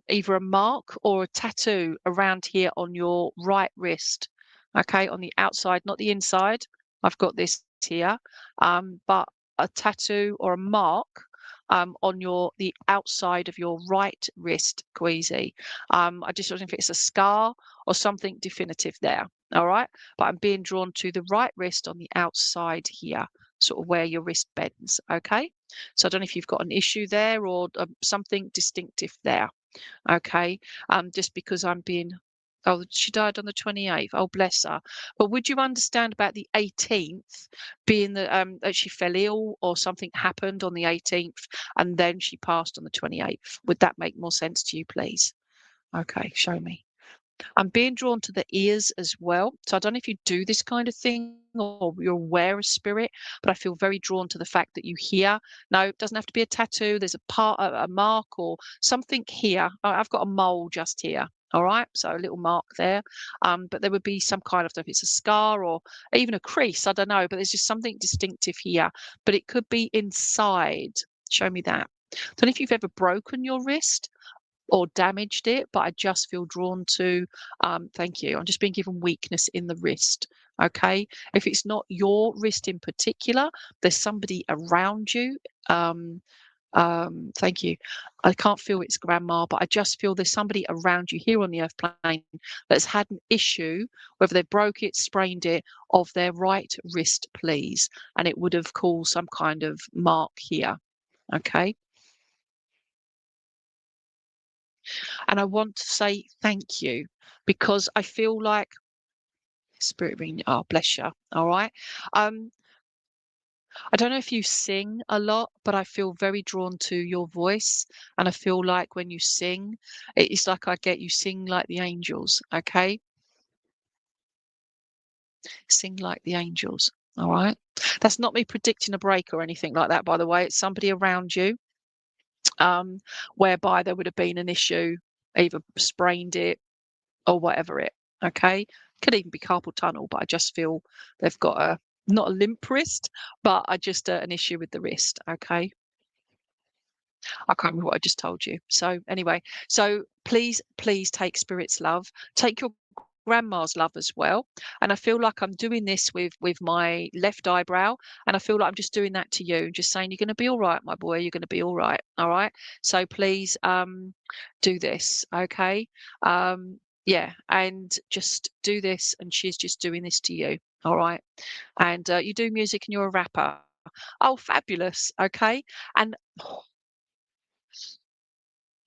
either a mark or a tattoo around here on your right wrist. Okay, on the outside, not the inside. I've got this here, but a tattoo or a mark on the outside of your right wrist, Queasy. I just don't know if it's a scar or something definitive there. All right, but I'm being drawn to the right wrist on the outside here, sort of where your wrist bends. Okay. So I don't know if you've got an issue there or something distinctive there. Okay. Just because I'm being, oh, she died on the 28th. Oh, bless her. But would you understand about the 18th being that she fell ill or something happened on the 18th and then she passed on the 28th? Would that make more sense to you, please? Okay, show me. I'm being drawn to the ears as well. So I don't know if you do this kind of thing or you're aware of spirit, but I feel very drawn to the fact that you hear. No, it doesn't have to be a tattoo. There's a mark or something here. I've got a mole just here. All right, so a little mark there. But there would be some kind of, if it's a scar or even a crease, I don't know, but there's just something distinctive here. But it could be inside. Show me that. I don't know if you've ever broken your wrist or damaged it, but I just feel drawn to, thank you. I'm just being given weakness in the wrist. Okay. If it's not your wrist in particular, there's somebody around you. Thank you. I can't feel it's grandma, but I just feel there's somebody around you here on the earth plane that's had an issue, whether they broke it, sprained it, of their right wrist, please. And it would have caused some kind of mark here. Okay. And I want to say thank you because I feel like spirit ring. Oh, bless you. All right. Um, I don't know if you sing a lot, but I feel very drawn to your voice, and I feel like when you sing, it's like I get you sing like the angels. Okay, sing like the angels. All right. That's not me predicting a break or anything like that, by the way. It's somebody around you, um, whereby there would have been an issue, either sprained it or whatever it. Okay, could even be carpal tunnel, but I just feel they've got a not a limp wrist, but I just an issue with the wrist. Okay, I can't remember what I just told you. So anyway, so please take spirit's love, take your grandma's love as well. And I feel like I'm doing this with my left eyebrow, and I feel like I'm just doing that to you, just saying you're going to be all right, my boy. You're going to be all right. All right. So please do this, okay? Yeah, and just do this, and she's just doing this to you. All right. And you do music and you're a rapper. Oh, fabulous. Okay. And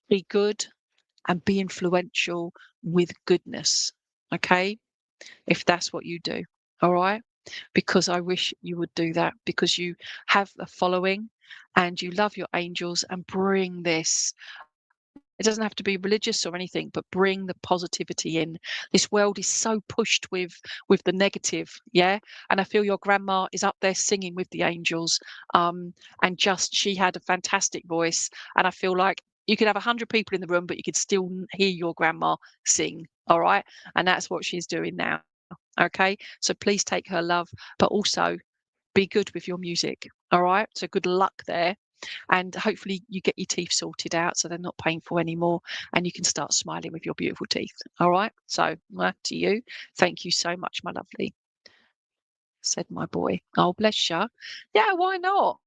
be good and be influential with goodness. Okay. If that's what you do. All right. Because I wish you would do that, because you have a following and you love your angels, and bring this. It doesn't have to be religious or anything, but bring the positivity in. This world is so pushed with the negative, yeah. And I feel your grandma is up there singing with the angels, and just she had a fantastic voice. And I feel like you could have 100 people in the room, but you could still hear your grandma sing. All right, and that's what she's doing now. Okay, so please take her love, but also be good with your music. All right, so good luck there, and hopefully you get your teeth sorted out so they're not painful anymore, and you can start smiling with your beautiful teeth. All right, so to you, thank you so much, my lovely, said my boy. Oh, bless you. Yeah, why not?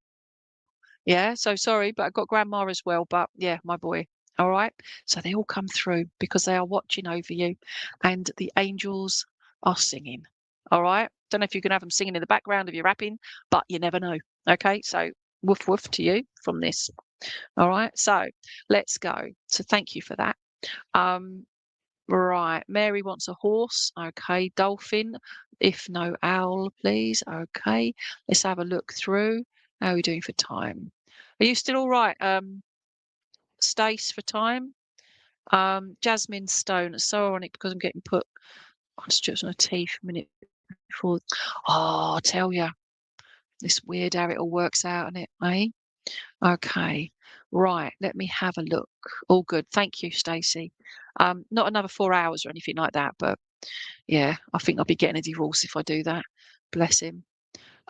Yeah, so sorry, but I've got grandma as well, but yeah, my boy. All right, so they all come through because they are watching over you, and the angels are singing. All right, don't know if you can have them singing in the background of your rapping, but you never know. Okay, so woof woof to you from this. All right, so let's go. So thank you for that. Um, Right. Mary wants a horse. Okay. Dolphin. If no owl, please. Okay. Let's have a look through. How are we doing for time? Are you still all right, Stace, for time? Jasmine Stone. It's so ironic because I'm getting put on strips on a teeth a minute before. Oh, I tell you, it's weird how it all works out, isn't it, eh? Okay. Right. Let me have a look. All good. Thank you, Stacey. Not another 4 hours or anything like that, but yeah, I think I'll be getting a divorce if I do that. Bless him.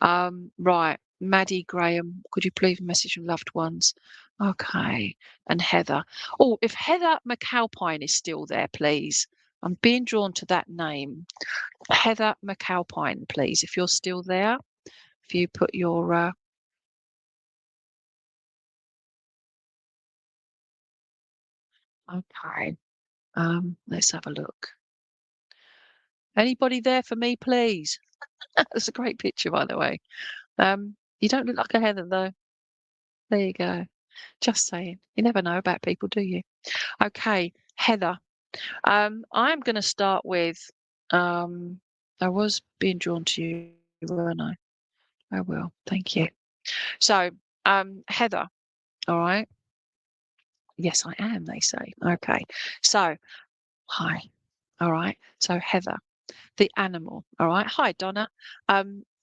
Right. Maddie Graham, could you please message your loved ones? Okay. And Heather. Oh, if Heather McAlpine is still there, please. I'm being drawn to that name. Heather McAlpine, please. If you're still there, if you put your okay. Let's have a look. Anybody there for me, please? That's a great picture, by the way. You don't look like a Heather, though. There you go. Just saying. You never know about people, do you? Okay, Heather. I'm going to start with. I was being drawn to you, weren't I? I will. Thank you. So, Heather. All right. Yes, I am. They say. Okay. So, hi. All right. So, Heather, the animal. All right. Hi, Donna.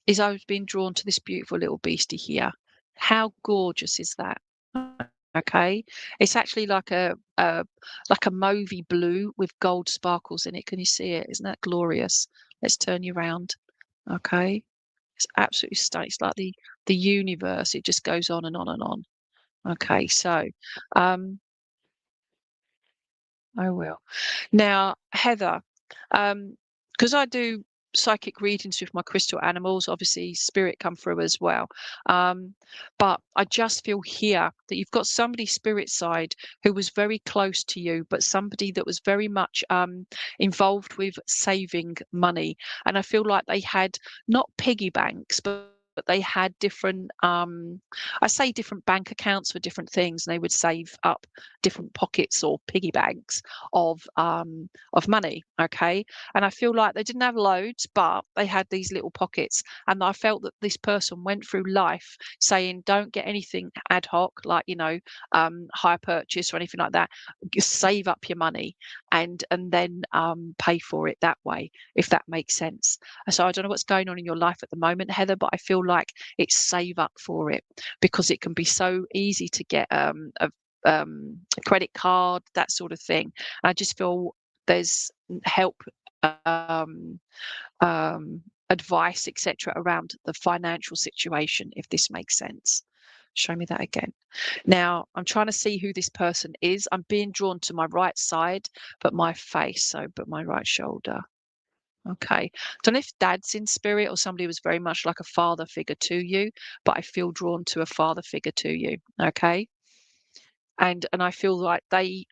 Is I was being drawn to this beautiful little beastie here. How gorgeous is that? Okay. It's actually like a mauvey blue with gold sparkles in it. Can you see it? Isn't that glorious? Let's turn you around. Okay. It's absolutely stunning. It's like the universe. It just goes on and on and on. Okay. So, um, I will. Now, Heather, because I do psychic readings with my crystal animals, obviously spirit come through as well. But I just feel here that you've got somebody spirit side who was very close to you, but somebody that was very much involved with saving money. And I feel like they had not piggy banks, but they had different I say different bank accounts for different things, and they would save up different pockets or piggy banks of money. Okay. And I feel like they didn't have loads, but they had these little pockets. And I felt that this person went through life saying, don't get anything ad hoc, like, hire purchase or anything like that. Just save up your money and then pay for it that way, if that makes sense. So I don't know what's going on in your life at the moment, Heather, but I feel like it's save up for it, because it can be so easy to get a credit card, that sort of thing. And I just feel there's help, um, advice, etc., around the financial situation, if this makes sense. Show me that again. Now, I'm trying to see who this person is. I'm being drawn to my right side, but my face, but my right shoulder. Okay. Don't know if dad's in spirit or somebody was very much like a father figure to you, but I feel drawn to a father figure to you. Okay. And I feel like they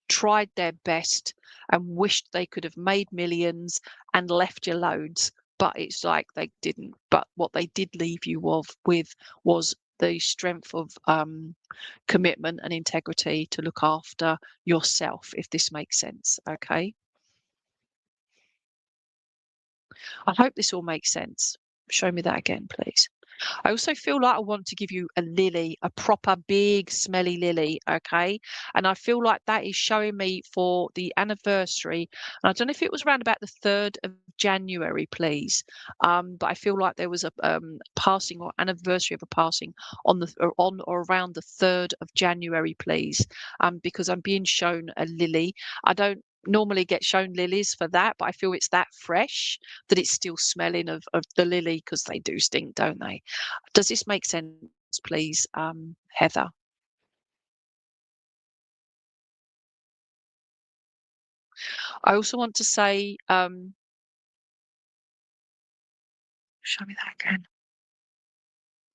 tried their best and wished they could have made millions and left you loads, but it's like they didn't. But what they did leave you with was the strength of commitment and integrity to look after yourself, if this makes sense. Okay. I hope this all makes sense. Show me that again, please. I also feel like I want to give you a lily, a proper big smelly lily, okay? And I feel like that is showing me for the anniversary. And I don't know if it was around about the 3rd of January, please. But I feel like there was a passing or anniversary of a passing on or around the 3rd of January, please. Because I'm being shown a lily. I don't normally get shown lilies for that, but I feel it's that fresh that it's still smelling of the lily, because they do stink, don't they? Does this make sense, please, Heather? I also want to say, show me that again.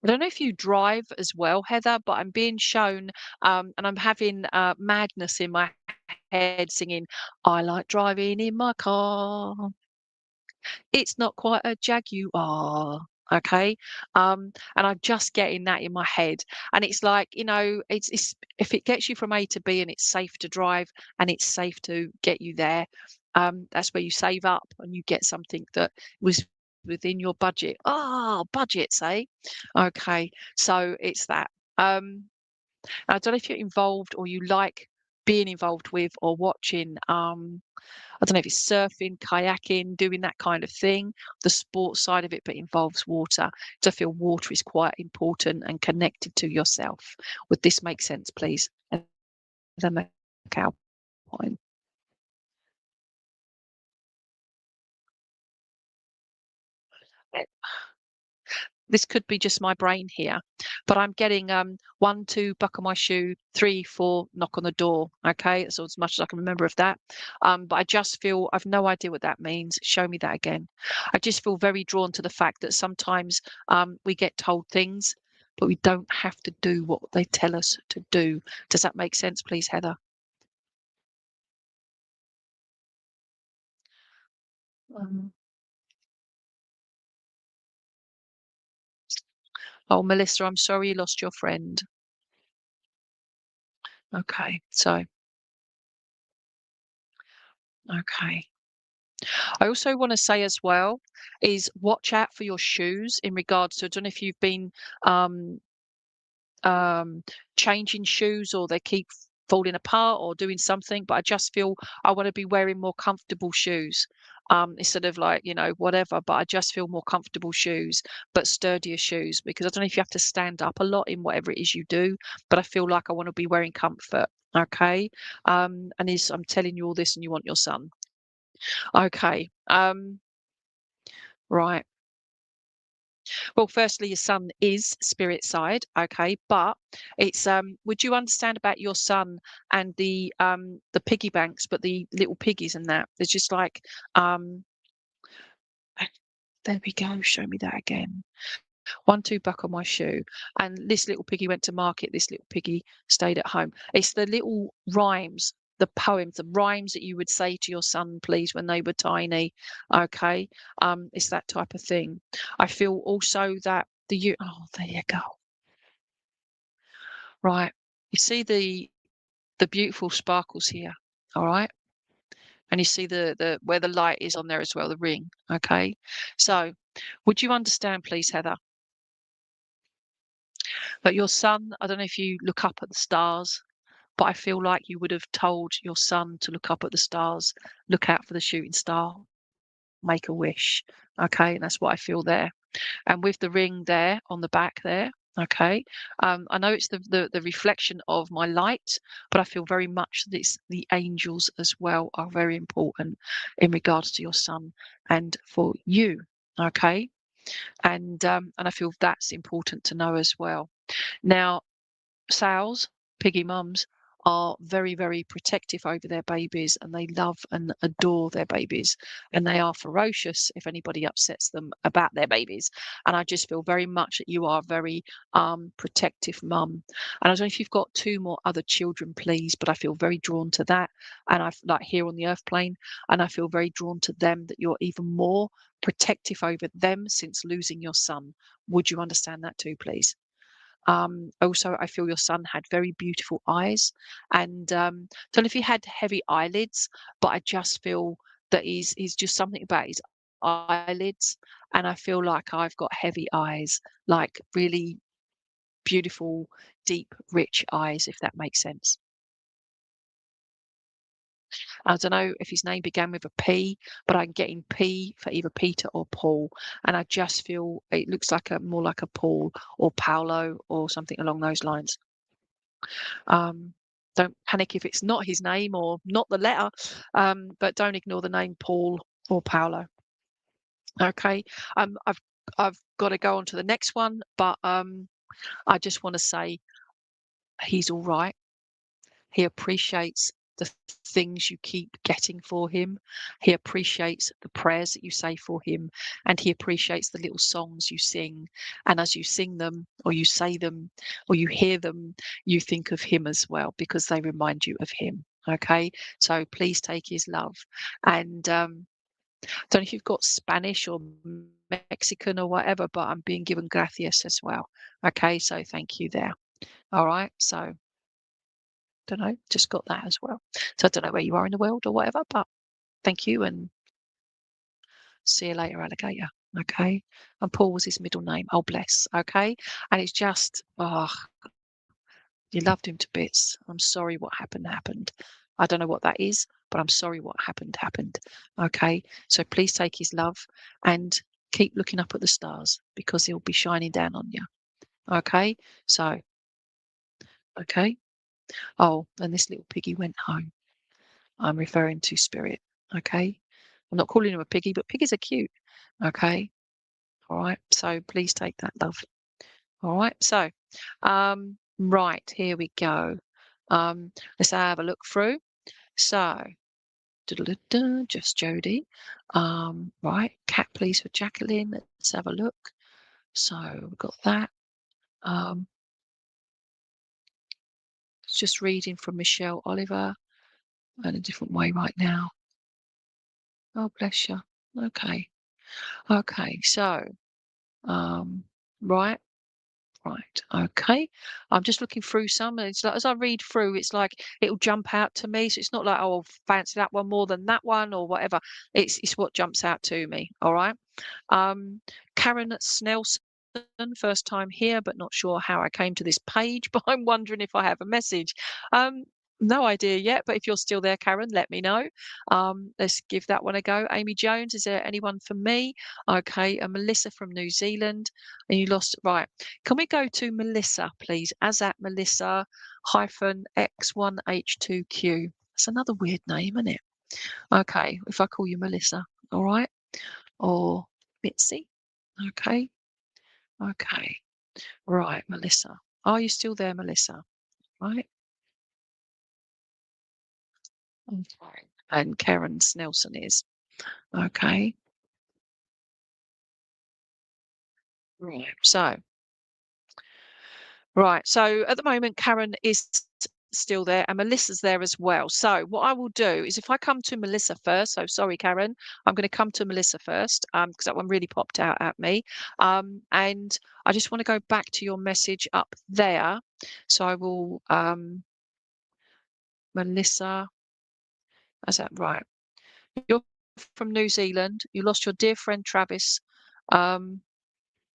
I don't know if you drive as well, Heather, but I'm being shown, and I'm having madness in my head singing, I like driving in my car. It's not quite a Jaguar. Okay. And I'm just getting that in my head. And it's like, it's if it gets you from A to B and it's safe to drive and it's safe to get you there, that's where you save up and you get something that was within your budget. Oh, budgets, eh? Okay. So it's that. I don't know if you're involved or you like being involved with or watching I don't know if it's surfing, kayaking, doing that kind of thing, the sports side of it, but involves water. So I feel water is quite important and connected to yourself. Would this make sense, please? And then make our point. This could be just my brain here, but I'm getting 1, 2, buckle my shoe, 3, 4, knock on the door. Okay, that's as much as I can remember of that. But I just feel I've no idea what that means. Show me that again. I just feel very drawn to the fact that sometimes we get told things, but we don't have to do what they tell us to do. Does that make sense, please, Heather? Um, oh, Melissa, I'm sorry you lost your friend. Okay, so okay. I also want to say as well is watch out for your shoes in regards to I don't know if you've been um, um, changing shoes or they keep falling apart or doing something, but I just feel I want to be wearing more comfortable shoes. Instead of like, whatever, but I just feel more comfortable shoes, but sturdier shoes because I don't know if you have to stand up a lot in whatever it is you do, but I feel like I want to be wearing comfort. Okay. And I'm telling you all this and you want your son. Okay. Right. Well, firstly, your son is spirit side, okay, but it's would you understand about your son and the piggy banks, but the little piggies and that? There's just like um there we go, show me that again. 1, 2, buckle my shoe. And this little piggy went to market, this little piggy stayed at home. It's the little rhymes, the poems, the rhymes that you would say to your son, please, when they were tiny. Okay. It's that type of thing. I feel also that oh, there you go. Right. You see the beautiful sparkles here. All right. And you see the where the light is on there as well, the ring. Okay. So would you understand, please, Heather? But your son, I don't know if you look up at the stars, but I feel like you would have told your son to look up at the stars, look out for the shooting star, make a wish. Okay, and that's what I feel there. And with the ring there on the back there, okay, I know it's the reflection of my light, but I feel very much that it's the angels as well are very important in regards to your son and for you. Okay, and I feel that's important to know as well. Now, sows, piggy mums, are very, very protective over their babies and they love and adore their babies. And they are ferocious if anybody upsets them about their babies. And I just feel very much that you are a very protective mum. And I don't know if you've got 2 more other children, please, but I feel very drawn to that. And I've like here on the earth plane, and I feel very drawn to them that you're even more protective over them since losing your son. Would you understand that too, please? Also, I feel your son had very beautiful eyes, and don't know if he had heavy eyelids, but I just feel that he's just something about his eyelids, and I feel like I've got heavy eyes, like really beautiful, deep, rich eyes, if that makes sense. I don't know if his name began with a P, but I'm getting P for either Peter or Paul, and I just feel it looks like a more like a Paul or Paolo or something along those lines. Um, don't panic if it's not his name or not the letter, but don't ignore the name Paul or Paolo. Okay. I've got to go on to the next one, but I just want to say he's all right. He appreciates the things you keep getting for him. He appreciates the prayers that you say for him, and he appreciates the little songs you sing. And as you sing them, or you say them, or you hear them, you think of him as well because they remind you of him. Okay, so please take his love, and Don't know if you've got Spanish or Mexican or whatever, but I'm being given gracias as well. Okay, so thank you there. All right, so don't know, just got that as well. So I don't know where you are in the world or whatever, but thank you and see you later, alligator. Okay, and Paul was his middle name. Oh, bless. Okay, and it's just, oh, you loved him to bits. I'm sorry what happened. I don't know what that is, but I'm sorry what happened. Okay, so please take his love and keep looking up at the stars because he'll be shining down on you. Okay, so, okay. Oh, and this little piggy went home. I'm referring to Spirit. Okay, I'm not calling him a piggy, but piggies are cute. Okay, all right. So please take that love. All right. So, right, here we go. Let's have a look through. So, just Jody. Right, cat please for Jacqueline. Let's have a look. So we've got that. Just reading from Michelle Oliver in a different way right now. Oh, bless you. Okay. Okay. So, right. Right. Okay. I'm just looking through some. And it's like as I read through, it's like it'll jump out to me. So it's not like, oh, fancy that one more than that one or whatever. It's what jumps out to me. All right. Karen Snelson, first time here, but not sure how I came to this page, but I'm wondering if I have a message. No idea yet, but if you're still there, Karen, let me know. Let's give that one a go. Amy Jones, is there anyone for me? Okay, and Melissa from New Zealand. And you lost, right. Can we go to Melissa, please? As at Melissa hyphen X1H2Q. It's another weird name, isn't it? Okay, if I call you Melissa, all right? Or Mitzi. Okay. Okay. Right, Melissa. Are you still there, Melissa? Right. Okay. And Karen Snelson is. Okay. Right. So, right. So at the moment, Karen is still there and Melissa's there as well. So what I will do is if I come to Melissa first, so sorry, Karen, I'm going to come to Melissa first because that one really popped out at me. And I just want to go back to your message up there. So I will, Melissa, is that right? You're from New Zealand. You lost your dear friend Travis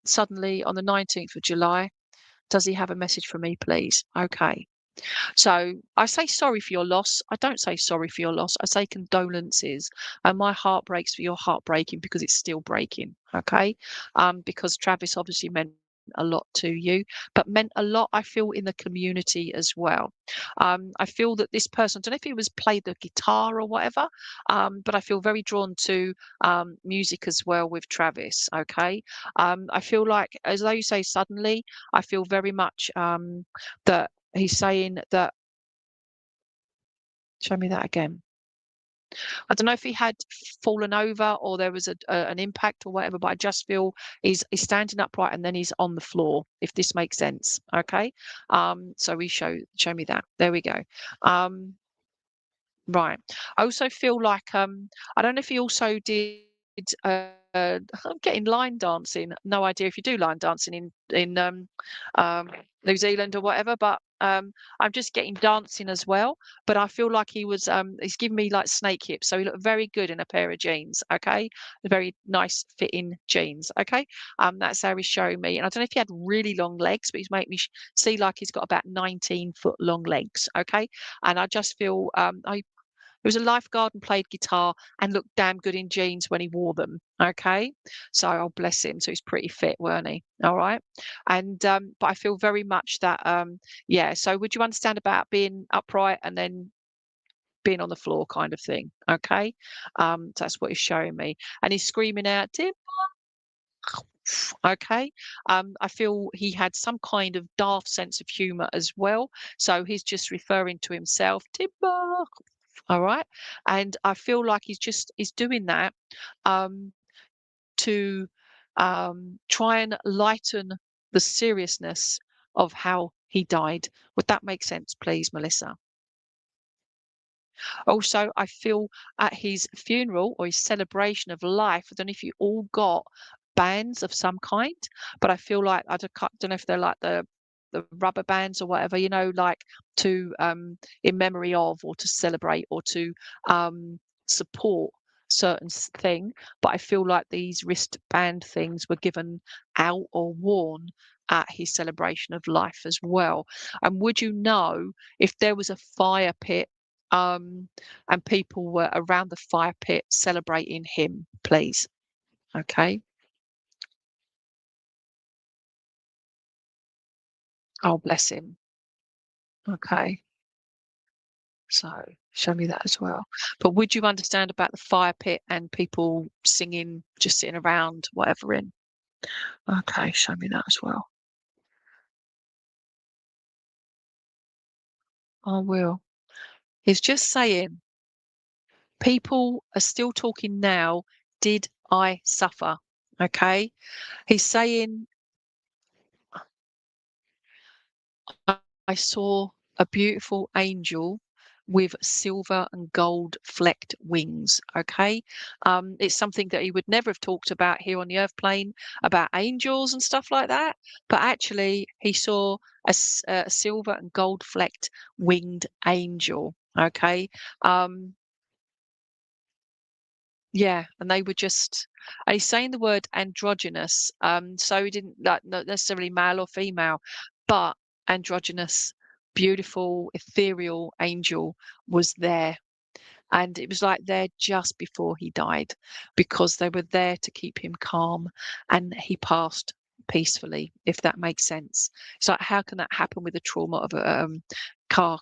suddenly on the 19th of July. Does he have a message for me, please? Okay. So I say sorry for your loss. I don't say sorry for your loss. I say condolences. And my heart breaks for your heart breaking because it's still breaking. Okay. Because Travis obviously meant a lot to you, but meant a lot, I feel, in the community as well. I feel that this person, I don't know if he was played the guitar or whatever, but I feel very drawn to music as well with Travis. Okay. I feel like, as though you say suddenly, I feel very much that he's saying that, show me that again. I don't know if he had fallen over or there was an impact or whatever, but I just feel he's standing upright and then he's on the floor, if this makes sense. Okay. So we show me that. There we go. Right. I also feel like I don't know if he also did I'm getting line dancing. No idea if you do line dancing in New Zealand or whatever, but I'm just getting dancing as well. But I feel like he was he's giving me like snake hips, so he looked very good in a pair of jeans. Okay, very nice fitting jeans. Okay, that's how he's showing me. And I don't know if he had really long legs, but he's made me see like he's got about 19-foot long legs. Okay, and I just feel he was a lifeguard and played guitar and looked damn good in jeans when he wore them. Okay. So, oh, bless him. So he's pretty fit, weren't he? All right. And, but I feel very much that, yeah. So would you understand about being upright and then being on the floor kind of thing? Okay. That's what he's showing me. And he's screaming out, Tim. Okay. I feel he had some kind of daft sense of humor as well. So he's just referring to himself, Timber. All right. And I feel like he's doing that to try and lighten the seriousness of how he died. Would that make sense, please, Melissa? Also, I feel at his funeral or his celebration of life, I don't know if you all got bands of some kind, but I feel like don't know if they're like the rubber bands or whatever, you know, like to in memory of or to celebrate or to support certain thing. But I feel like these wristband things were given out or worn at his celebration of life as well. And would you know if there was a fire pit and people were around the fire pit celebrating him, please? Okay. Oh, bless him. Okay. So show me that as well. But would you understand about the fire pit and people singing, just sitting around, whatever in? Okay, show me that as well. I will. He's just saying, people are still talking now. Did I suffer? Okay. He's saying, I saw a beautiful angel with silver and gold flecked wings. Okay. It's something that he would never have talked about here on the earth plane about angels and stuff like that. But actually, he saw a silver and gold flecked winged angel. Okay. Um, yeah, and they were just and he's saying the word androgynous, so he didn't like not necessarily male or female, but androgynous, beautiful, ethereal angel was there. And it was like there just before he died because they were there to keep him calm and he passed peacefully, if that makes sense. It's like, how can that happen with the trauma of a car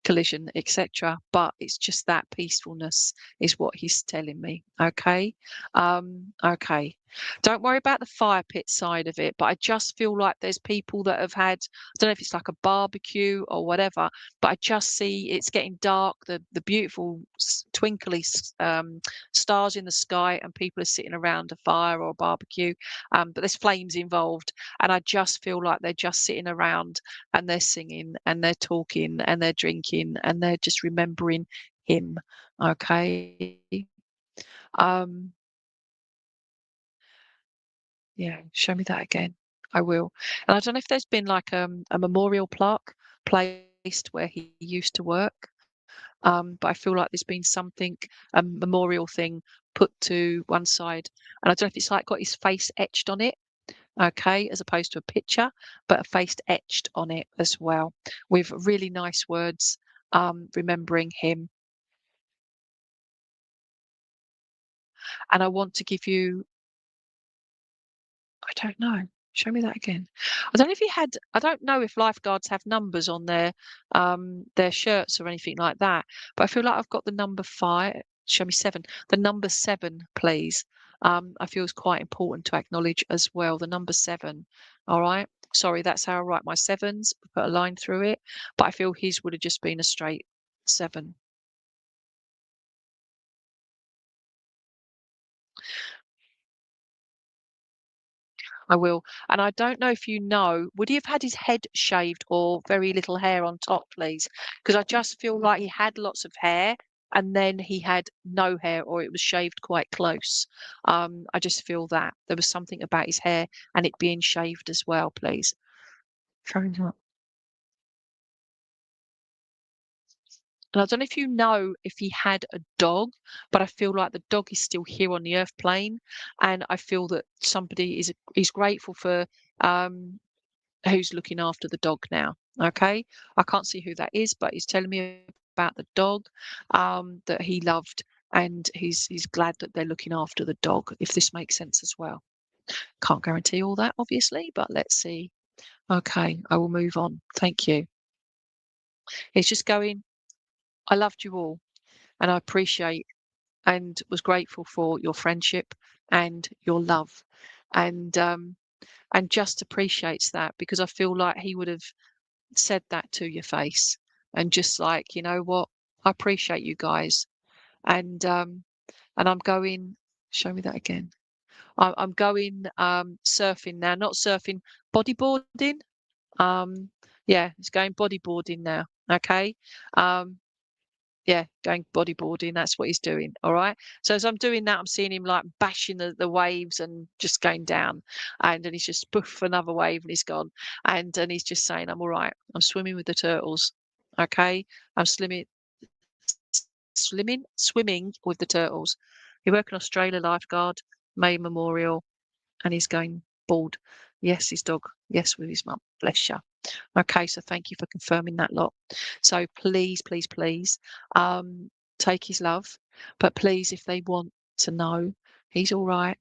collision, etc.? But it's just that peacefulness is what he's telling me. Okay. Okay. Don't worry about the fire pit side of it, but I just feel like there's people that have had, I don't know if it's like a barbecue or whatever, but I just see it's getting dark, the beautiful twinkly stars in the sky, and people are sitting around a fire or a barbecue, but there's flames involved, and I just feel like they're just sitting around and they're singing and they're talking and they're drinking and they're just remembering him. Okay. Um, yeah, show me that again. I will. And I don't know if there's been like a memorial plaque placed where he used to work. But I feel like there's been something, a memorial thing put to one side. And I don't know if it's like got his face etched on it, okay, as opposed to a picture, but a face etched on it as well, with really nice words, remembering him. And I want to give you, I don't know. Show me that again. I don't know if he had, I don't know if lifeguards have numbers on their shirts or anything like that, but I feel like I've got the number 5. Show me 7. The number 7, please. I feel is quite important to acknowledge as well. The number 7. All right. Sorry, that's how I write my sevens, put a line through it. But I feel his would have just been a straight 7. I will. And I don't know if you know, would he have had his head shaved or very little hair on top, please? Because I just feel like he had lots of hair and then he had no hair or it was shaved quite close. I just feel that there was something about his hair and it being shaved as well, please. Showing up. And I don't know if you know if he had a dog, but I feel like the dog is still here on the earth plane. And I feel that somebody is grateful for um who's looking after the dog now. Okay. I can't see who that is, but he's telling me about the dog that he loved, and he's glad that they're looking after the dog, if this makes sense as well. Can't guarantee all that, obviously, but let's see. Okay, I will move on. Thank you. It's just going, I loved you all and I appreciate and was grateful for your friendship and your love. And just appreciates that because I feel like he would have said that to your face and just like, you know what, I appreciate you guys. And I'm going, show me that again. I'm going surfing now, not surfing, bodyboarding. Yeah, it's going bodyboarding now. Okay. um going bodyboarding. That's what he's doing. All right. So as I'm doing that, I'm seeing him like bashing the waves and just going down. And then he's just poof, another wave and he's gone. And he's just saying, I'm all right. I'm swimming with the turtles. Okay. I'm swimming with the turtles. He worked in Australia lifeguard, May Memorial, and he's going bald. Yes, his dog. Yes, with his mum. Bless you. Okay, so thank you for confirming that lot. So please, please, please, take his love. But please, if they want to know, he's all right.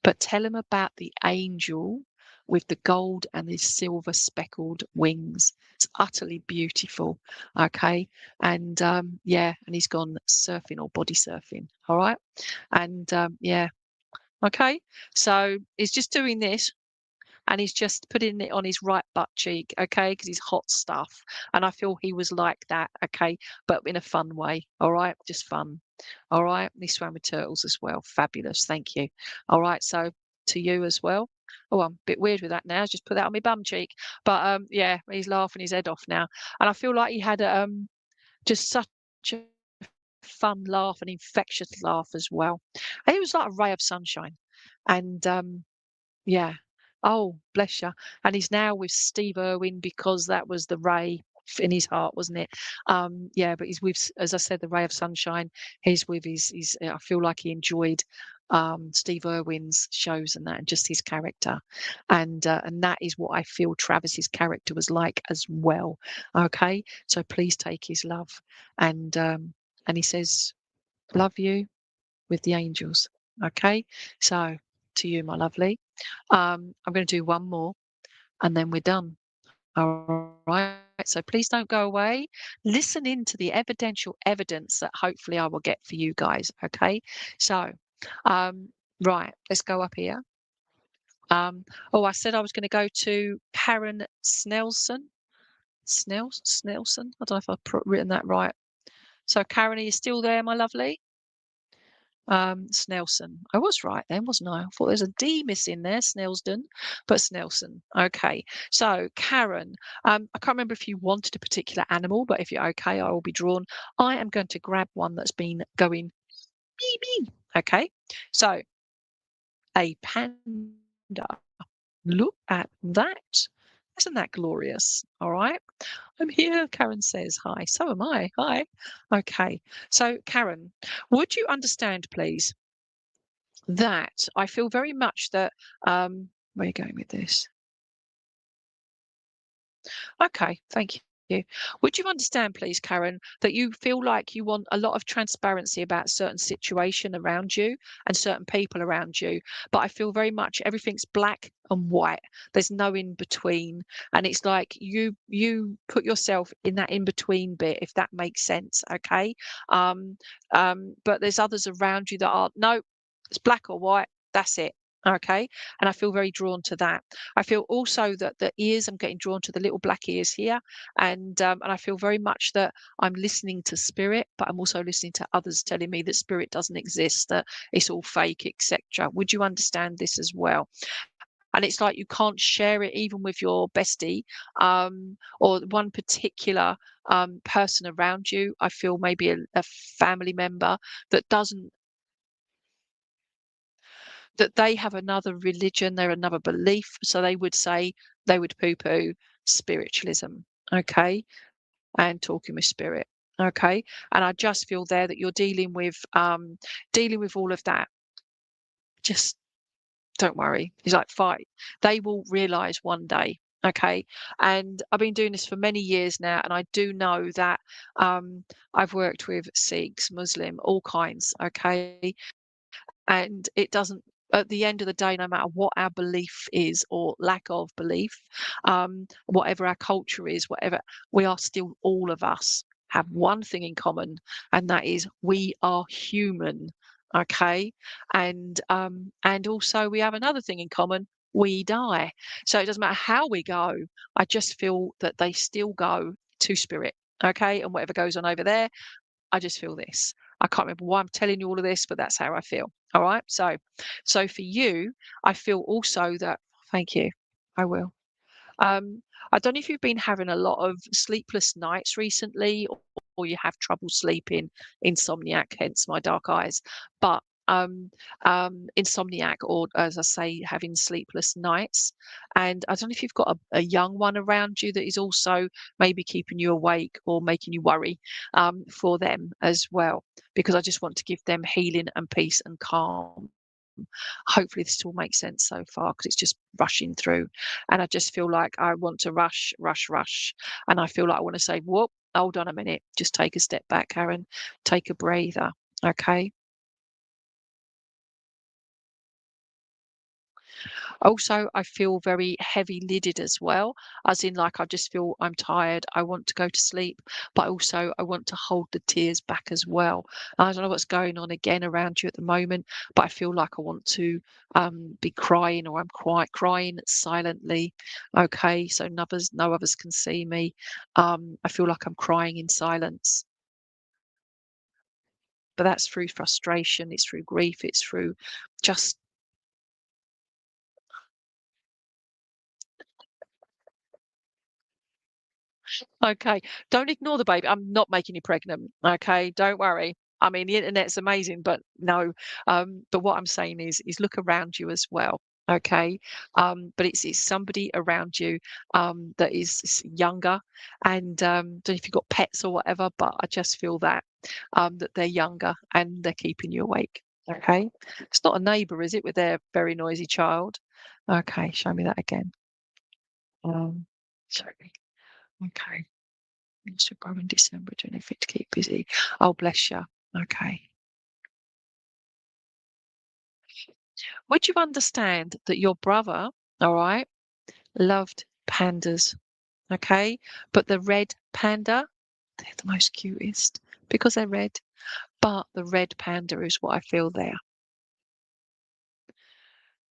But tell him about the angel with the gold and the silver speckled wings. It's utterly beautiful. Okay. And yeah, and he's gone surfing or body surfing. All right. And yeah. Okay. So he's just doing this and he's just putting it on his right butt cheek, okay, because he's hot stuff. And I feel he was like that, okay, but in a fun way, all right, just fun, all right. And he swam with turtles as well, fabulous, thank you. All right, so to you as well. Oh, I'm a bit weird with that now. Just put that on my bum cheek, but yeah, he's laughing his head off now, and I feel like he had just such a fun laugh, an infectious laugh as well. And it was like a ray of sunshine, and yeah. Oh, bless you. And he's now with Steve Irwin because that was the ray in his heart, wasn't it? Yeah, but he's with, as I said, the ray of sunshine. He's with his I feel like he enjoyed Steve Irwin's shows and that, and just his character. And that is what I feel Travis's character was like as well. Okay. So please take his love. And he says, love you with the angels. Okay. So to you, my lovely. I'm going to do one more and then we're done. All right. So please don't go away. Listen in to the evidential evidence that hopefully I will get for you guys. Okay. So, right, let's go up here. Oh, I said I was going to go to Karen Snelson. Snelson. I don't know if I've written that right. So, Karen, are you still there, my lovely? Snelson. I was right then, wasn't I? I thought there's a D missing there, Snelsden, but Snelson. Okay. So, Karen, I can't remember if you wanted a particular animal, but if you're okay, I will be drawn. I am going to grab one that's been going beep, beep. Okay. So, a panda. Look at that. Isn't that glorious? All right. I'm here, Karen says. Hi. So am I. Hi. Okay. So, Karen, would you understand, please, that I feel very much that where are you going with this? Okay, thank you. Would you understand, please, Karen, that you feel like you want a lot of transparency about certain situation around you and certain people around you, but I feel very much everything's black and white. There's no in between, and it's like you put yourself in that in between bit, if that makes sense. Okay, but there's others around you that are no, it's black or white. That's it. Okay, and I feel very drawn to that. I feel also that the ears, I'm getting drawn to the little black ears here, and I feel very much that I'm listening to spirit, but I'm also listening to others telling me that spirit doesn't exist, that it's all fake, etc. Would you understand this as well? And it's like you can't share it even with your bestie, or one particular person around you. I feel maybe a family member that doesn't, that they have another religion, they're another belief, so they would say, they would poo-poo spiritualism, okay, and talking with spirit, okay. And I just feel there that you're dealing with all of that. Just don't worry. He's like, fight. They will realize one day, okay. And I've been doing this for many years now, and I do know that I've worked with Sikhs, Muslim, all kinds, okay. And it doesn't, at the end of the day, no matter what our belief is or lack of belief, whatever our culture is, whatever, we are still, all of us have one thing in common, and that is we are human. Okay. And also we have another thing in common, we die. So it doesn't matter how we go, I just feel that they still go to spirit. Okay. And whatever goes on over there, I just feel this. I can't remember why I'm telling you all of this, but that's how I feel. All right. So for you, I feel also that, thank you. I will. I don't know if you've been having a lot of sleepless nights recently, or you have trouble sleeping, insomniac, hence my dark eyes. But insomniac, or as I say, having sleepless nights. And I don't know if you've got a young one around you that is also maybe keeping you awake or making you worry for them as well, because I just want to give them healing and peace and calm. Hopefully this all makes sense so far, because it's just rushing through, and I just feel like I want to rush, rush, rush, and I feel like I want to say, whoop, hold on a minute, just take a step back, Karen, take a breather. Okay. Also, I feel very heavy-lidded as well, as in, like, I just feel I'm tired, I want to go to sleep, but also I want to hold the tears back as well. I don't know what's going on again around you at the moment, but I feel like I want to be crying, or I'm quite crying silently. Okay, so no others can see me. I feel like I'm crying in silence, but that's through frustration, it's through grief, it's through just okay, don't ignore the baby. I'm not making you pregnant. Okay, don't worry. I mean, the internet's amazing, but no. But what I'm saying is look around you as well. Okay, but it's somebody around you that is younger, and don't know if you've got pets or whatever, but I just feel that that they're younger and they're keeping you awake. Okay, it's not a neighbour, is it, with their very noisy child? Okay, show me that again. Sorry. Okay. To grow in December, doing anything to keep busy. Oh, bless you. Okay. Would you understand that your brother, all right, loved pandas, okay? But the red panda, they're the most cutest because they're red. But the red panda is what I feel there.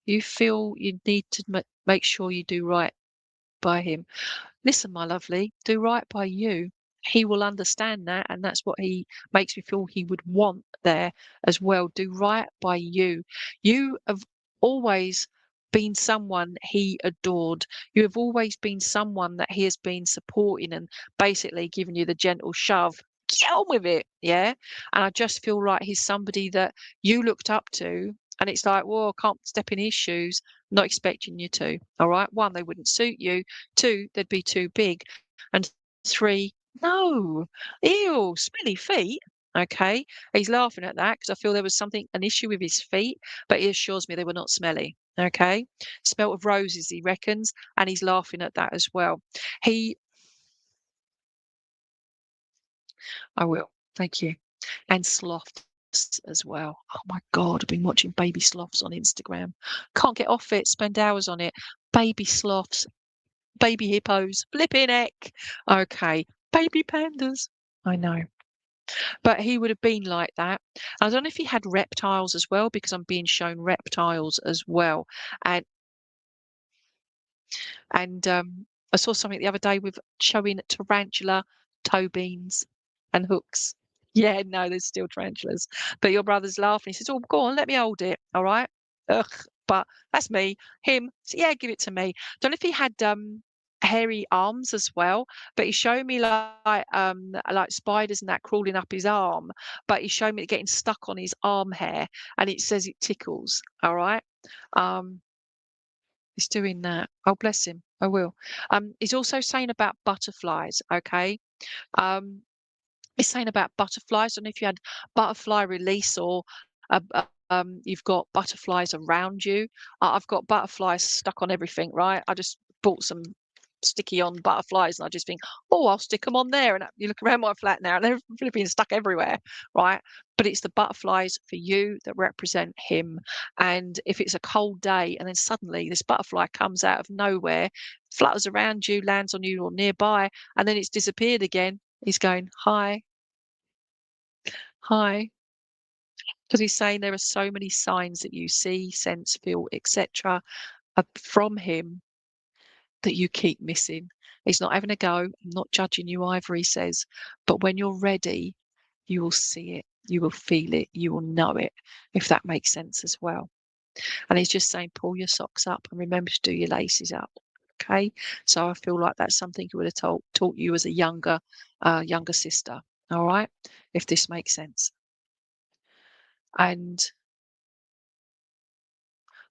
You feel you need to make sure you do right by him. Listen, my lovely, do right by you. He will understand that, and that's what he makes me feel he would want there as well. Do right by you. You have always been someone he adored. You have always been someone that he has been supporting and basically giving you the gentle shove. Get on with it, yeah. And I just feel like he's somebody that you looked up to, and it's like, well, I can't step in his shoes. Not expecting you to. All right. One, they wouldn't suit you. Two, they'd be too big. And three, no, ew, smelly feet. Okay. He's laughing at that because I feel there was an issue with his feet, but he assures me they were not smelly. Okay. Smelt of roses, he reckons, and he's laughing at that as well. He, I will. Thank you. And sloths as well. Oh my God, I've been watching baby sloths on Instagram. Can't get off it, spend hours on it. Baby sloths, baby hippos, flipping heck. Okay, baby pandas. I know. But he would have been like that. I don't know if he had reptiles as well, because I'm being shown reptiles as well. And I saw something the other day with showing tarantula toe beans and hooks. Yeah, no, there's still tarantulas. But your brother's laughing. He says, "Oh, go on, let me hold it. All right." Ugh, but that's me. Him. So yeah, give it to me. Don't know if he had hairy arms as well, but he showed me like spiders and that crawling up his arm. But he showed me it getting stuck on his arm hair, and it says it tickles. All right. Um, He's doing that. Oh, bless him. I will. He's also saying about butterflies. Okay. Um, he's saying about butterflies. I don't know if you had butterfly release, or you've got butterflies around you. I've got butterflies stuck on everything. Right. I just bought some sticky on butterflies, and I just think, oh, I'll stick them on there. And you look around my flat now, and they're being stuck everywhere, right? But it's the butterflies for you that represent him. And if it's a cold day, and then suddenly this butterfly comes out of nowhere, flutters around you, lands on you or nearby, and then it's disappeared again, he's going, hi, hi. Because he's saying there are so many signs that you see, sense, feel, etc., from him that you keep missing. He's not having a go. I'm not judging you either, he says. But when you're ready, you will see it, you will feel it, you will know it, if that makes sense as well. And he's just saying, pull your socks up and remember to do your laces up. Okay. So I feel like that's something he would have taught you as a younger sister. All right, if this makes sense. And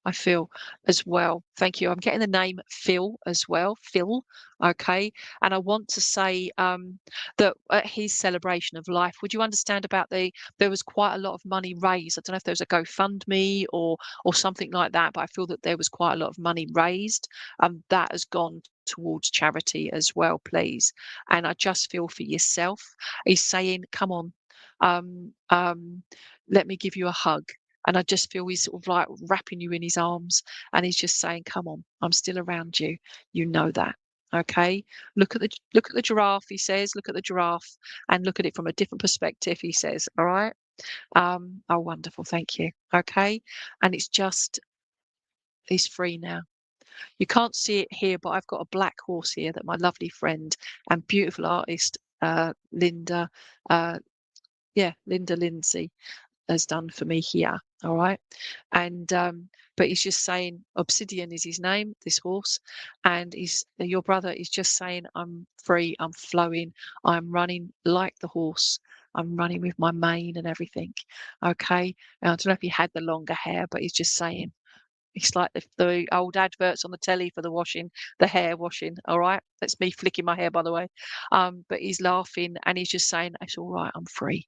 I feel as well. Thank you. I'm getting the name Phil as well. Phil. Okay. And I want to say that at his celebration of life, would you understand about there was quite a lot of money raised. I don't know if there was a GoFundMe or something like that, but I feel that there was quite a lot of money raised. That has gone towards charity as well, please. And I just feel for yourself. He's saying, come on, um, um, let me give you a hug. And I just feel he's sort of like wrapping you in his arms and he's just saying, come on, I'm still around you. You know that. Okay. Look at the giraffe, he says, look at the giraffe and look at it from a different perspective, he says. All right. Oh, wonderful. Thank you. Okay. And he's free now. You can't see it here, but I've got a black horse here that my lovely friend and beautiful artist, Linda, Linda Lindsay, has done for me here. All right. And but he's just saying Obsidian is his name, this horse, and your brother is just saying, I'm free, I'm flowing, I'm running like the horse, I'm running with my mane and everything. Okay. And I don't know if he had the longer hair, but he's just saying, it's like the old adverts on the telly for the washing, the hair washing. All right. That's me flicking my hair, by the way. But he's laughing and he's just saying, it's all right, I'm free.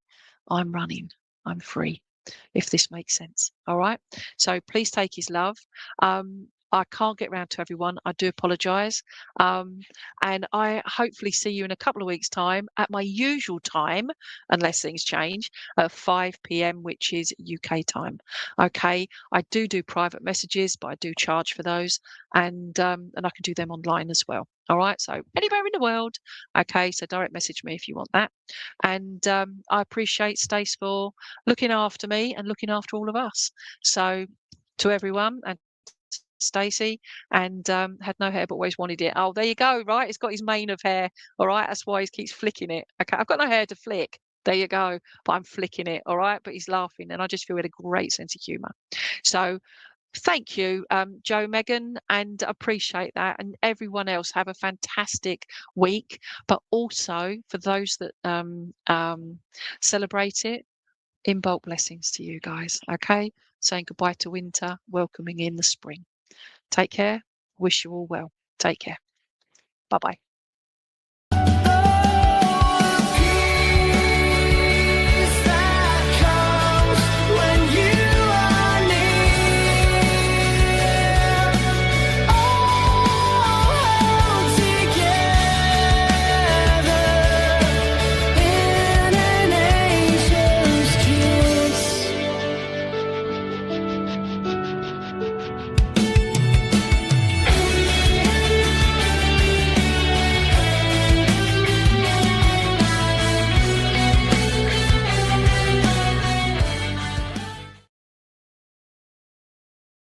I'm running. I'm free, if this makes sense. All right. So please take his love. I can't get round to everyone. I do apologise. And I hopefully see you in a couple of weeks' time at my usual time, unless things change, at 5 p.m., which is UK time. Okay. I do private messages, but I do charge for those, and I can do them online as well. All right. So anywhere in the world. Okay. So direct message me if you want that. And I appreciate Stace for looking after me and looking after all of us. So to everyone and Stacey, and had no hair but always wanted it. Oh, there you go. Right, he's got his mane of hair. All right, that's why he keeps flicking it. Okay, I've got no hair to flick. There you go. But I'm flicking it. All right, but he's laughing, and I just feel with a great sense of humour. So thank you, Joe, Megan, and appreciate that. And everyone else, have a fantastic week. But also for those that celebrate it, in bulk blessings to you guys. Okay, saying goodbye to winter, welcoming in the spring. Take care. Wish you all well. Take care. Bye bye.